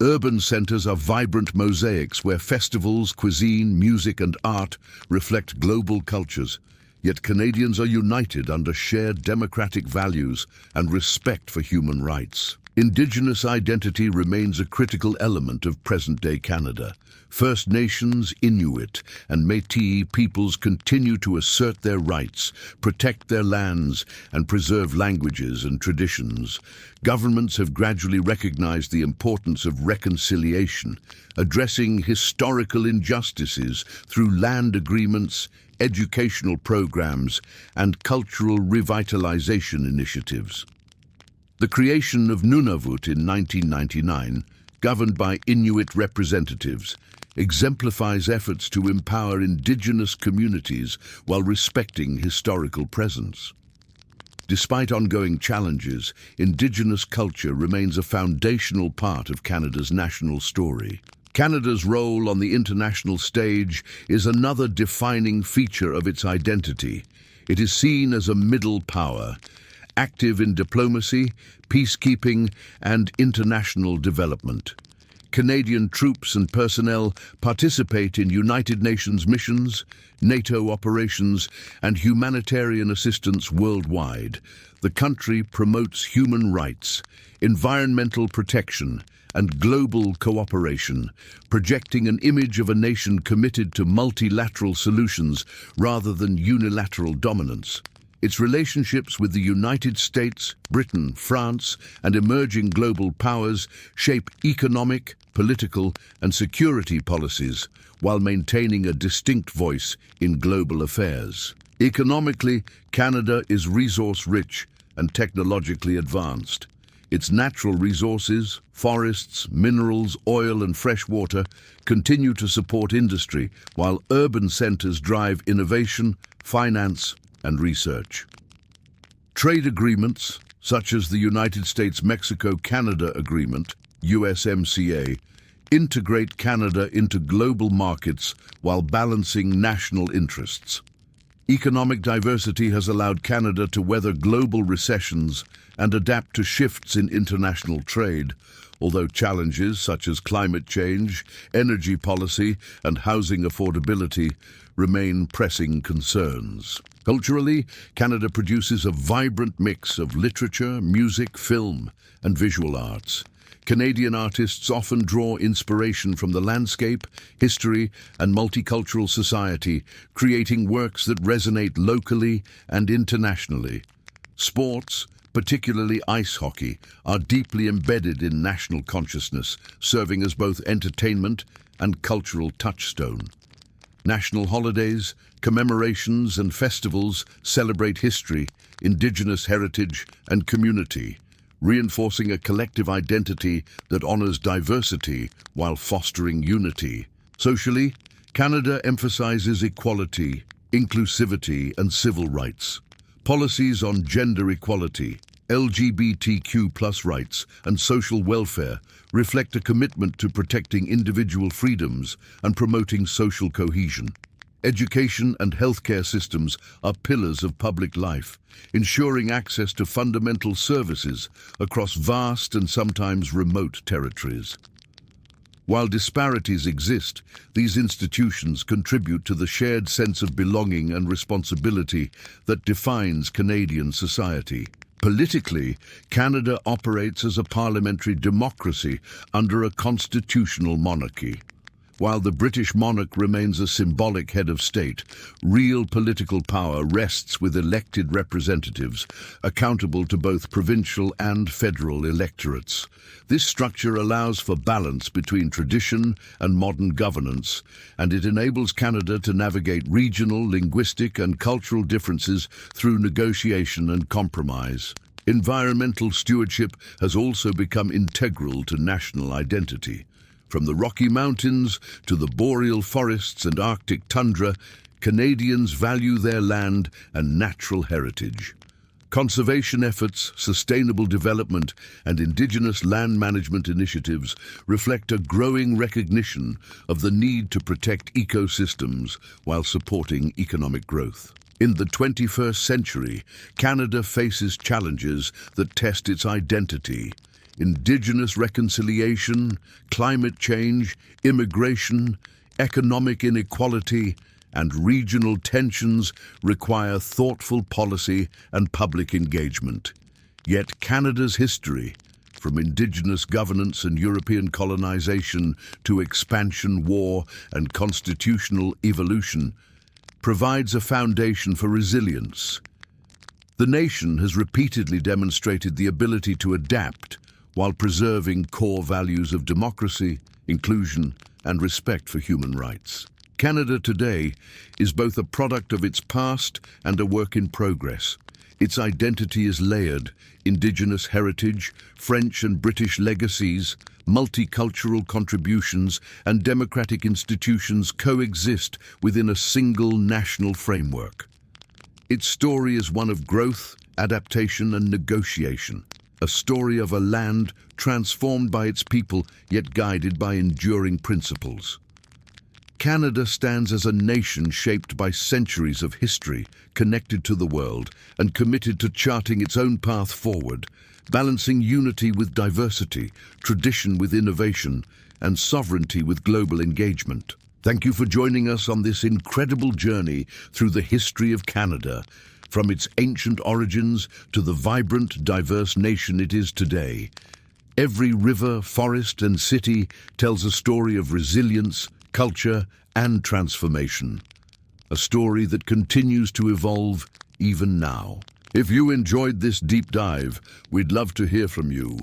Urban centers are vibrant mosaics where festivals, cuisine, music, and art reflect global cultures. Yet Canadians are united under shared democratic values and respect for human rights. Indigenous identity remains a critical element of present-day Canada. First Nations, Inuit, and Métis peoples continue to assert their rights, protect their lands, and preserve languages and traditions. Governments have gradually recognized the importance of reconciliation, addressing historical injustices through land agreements, educational programs, and cultural revitalization initiatives. The creation of Nunavut in 1999, governed by Inuit representatives, exemplifies efforts to empower Indigenous communities while respecting historical presence. Despite ongoing challenges, Indigenous culture remains a foundational part of Canada's national story. Canada's role on the international stage is another defining feature of its identity. It is seen as a middle power, active in diplomacy, peacekeeping, and international development. Canadian troops and personnel participate in United Nations missions, NATO operations, and humanitarian assistance worldwide. The country promotes human rights, environmental protection, and global cooperation, projecting an image of a nation committed to multilateral solutions rather than unilateral dominance. Its relationships with the United States, Britain, France, and emerging global powers shape economic, political, and security policies while maintaining a distinct voice in global affairs. Economically, Canada is resource-rich and technologically advanced. Its natural resources, forests, minerals, oil, and fresh water continue to support industry, while urban centers drive innovation, finance, and research. Trade agreements, such as the United States-Mexico-Canada Agreement, USMCA, integrate Canada into global markets while balancing national interests. Economic diversity has allowed Canada to weather global recessions and adapt to shifts in international trade, although challenges such as climate change, energy policy, and housing affordability remain pressing concerns. Culturally, Canada produces a vibrant mix of literature, music, film, and visual arts. Canadian artists often draw inspiration from the landscape, history, and multicultural society, creating works that resonate locally and internationally. Sports, particularly ice hockey, are deeply embedded in national consciousness, serving as both entertainment and cultural touchstone. National holidays, commemorations, and festivals celebrate history, Indigenous heritage, and community, reinforcing a collective identity that honors diversity while fostering unity. Socially, Canada emphasizes equality, inclusivity, and civil rights. Policies on gender equality, LGBTQ+ rights, and social welfare reflect a commitment to protecting individual freedoms and promoting social cohesion. Education and healthcare systems are pillars of public life, ensuring access to fundamental services across vast and sometimes remote territories. While disparities exist, these institutions contribute to the shared sense of belonging and responsibility that defines Canadian society. Politically, Canada operates as a parliamentary democracy under a constitutional monarchy. While the British monarch remains a symbolic head of state, real political power rests with elected representatives, accountable to both provincial and federal electorates. This structure allows for balance between tradition and modern governance, and it enables Canada to navigate regional, linguistic, and cultural differences through negotiation and compromise. Environmental stewardship has also become integral to national identity. From the Rocky Mountains to the boreal forests and Arctic tundra, Canadians value their land and natural heritage. Conservation efforts, sustainable development, and Indigenous land management initiatives reflect a growing recognition of the need to protect ecosystems while supporting economic growth. In the 21st century, Canada faces challenges that test its identity. Indigenous reconciliation, climate change, immigration, economic inequality, and regional tensions require thoughtful policy and public engagement. Yet Canada's history, from Indigenous governance and European colonization to expansion, war, and constitutional evolution, provides a foundation for resilience. The nation has repeatedly demonstrated the ability to adapt while preserving core values of democracy, inclusion, and respect for human rights. Canada today is both a product of its past and a work in progress. Its identity is layered. Indigenous heritage, French and British legacies, multicultural contributions, and democratic institutions coexist within a single national framework. Its story is one of growth, adaptation, and negotiation. A story of a land transformed by its people, yet guided by enduring principles. Canada stands as a nation shaped by centuries of history, connected to the world, and committed to charting its own path forward, balancing unity with diversity, tradition with innovation, and sovereignty with global engagement. Thank you for joining us on this incredible journey through the history of Canada, from its ancient origins to the vibrant, diverse nation it is today. Every river, forest, and city tells a story of resilience, culture, and transformation. A story that continues to evolve even now. If you enjoyed this deep dive, we'd love to hear from you.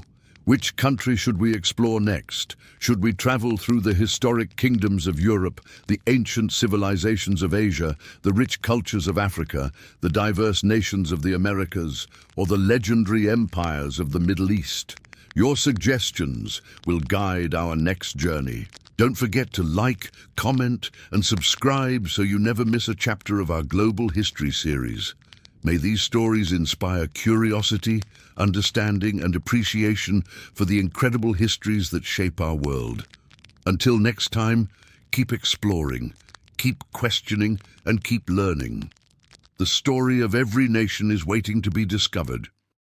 Which country should we explore next? Should we travel through the historic kingdoms of Europe, the ancient civilizations of Asia, the rich cultures of Africa, the diverse nations of the Americas, or the legendary empires of the Middle East? Your suggestions will guide our next journey. Don't forget to like, comment, and subscribe so you never miss a chapter of our Global History series. May these stories inspire curiosity, understanding, and appreciation for the incredible histories that shape our world. Until next time, keep exploring, keep questioning, and keep learning. The story of every nation is waiting to be discovered.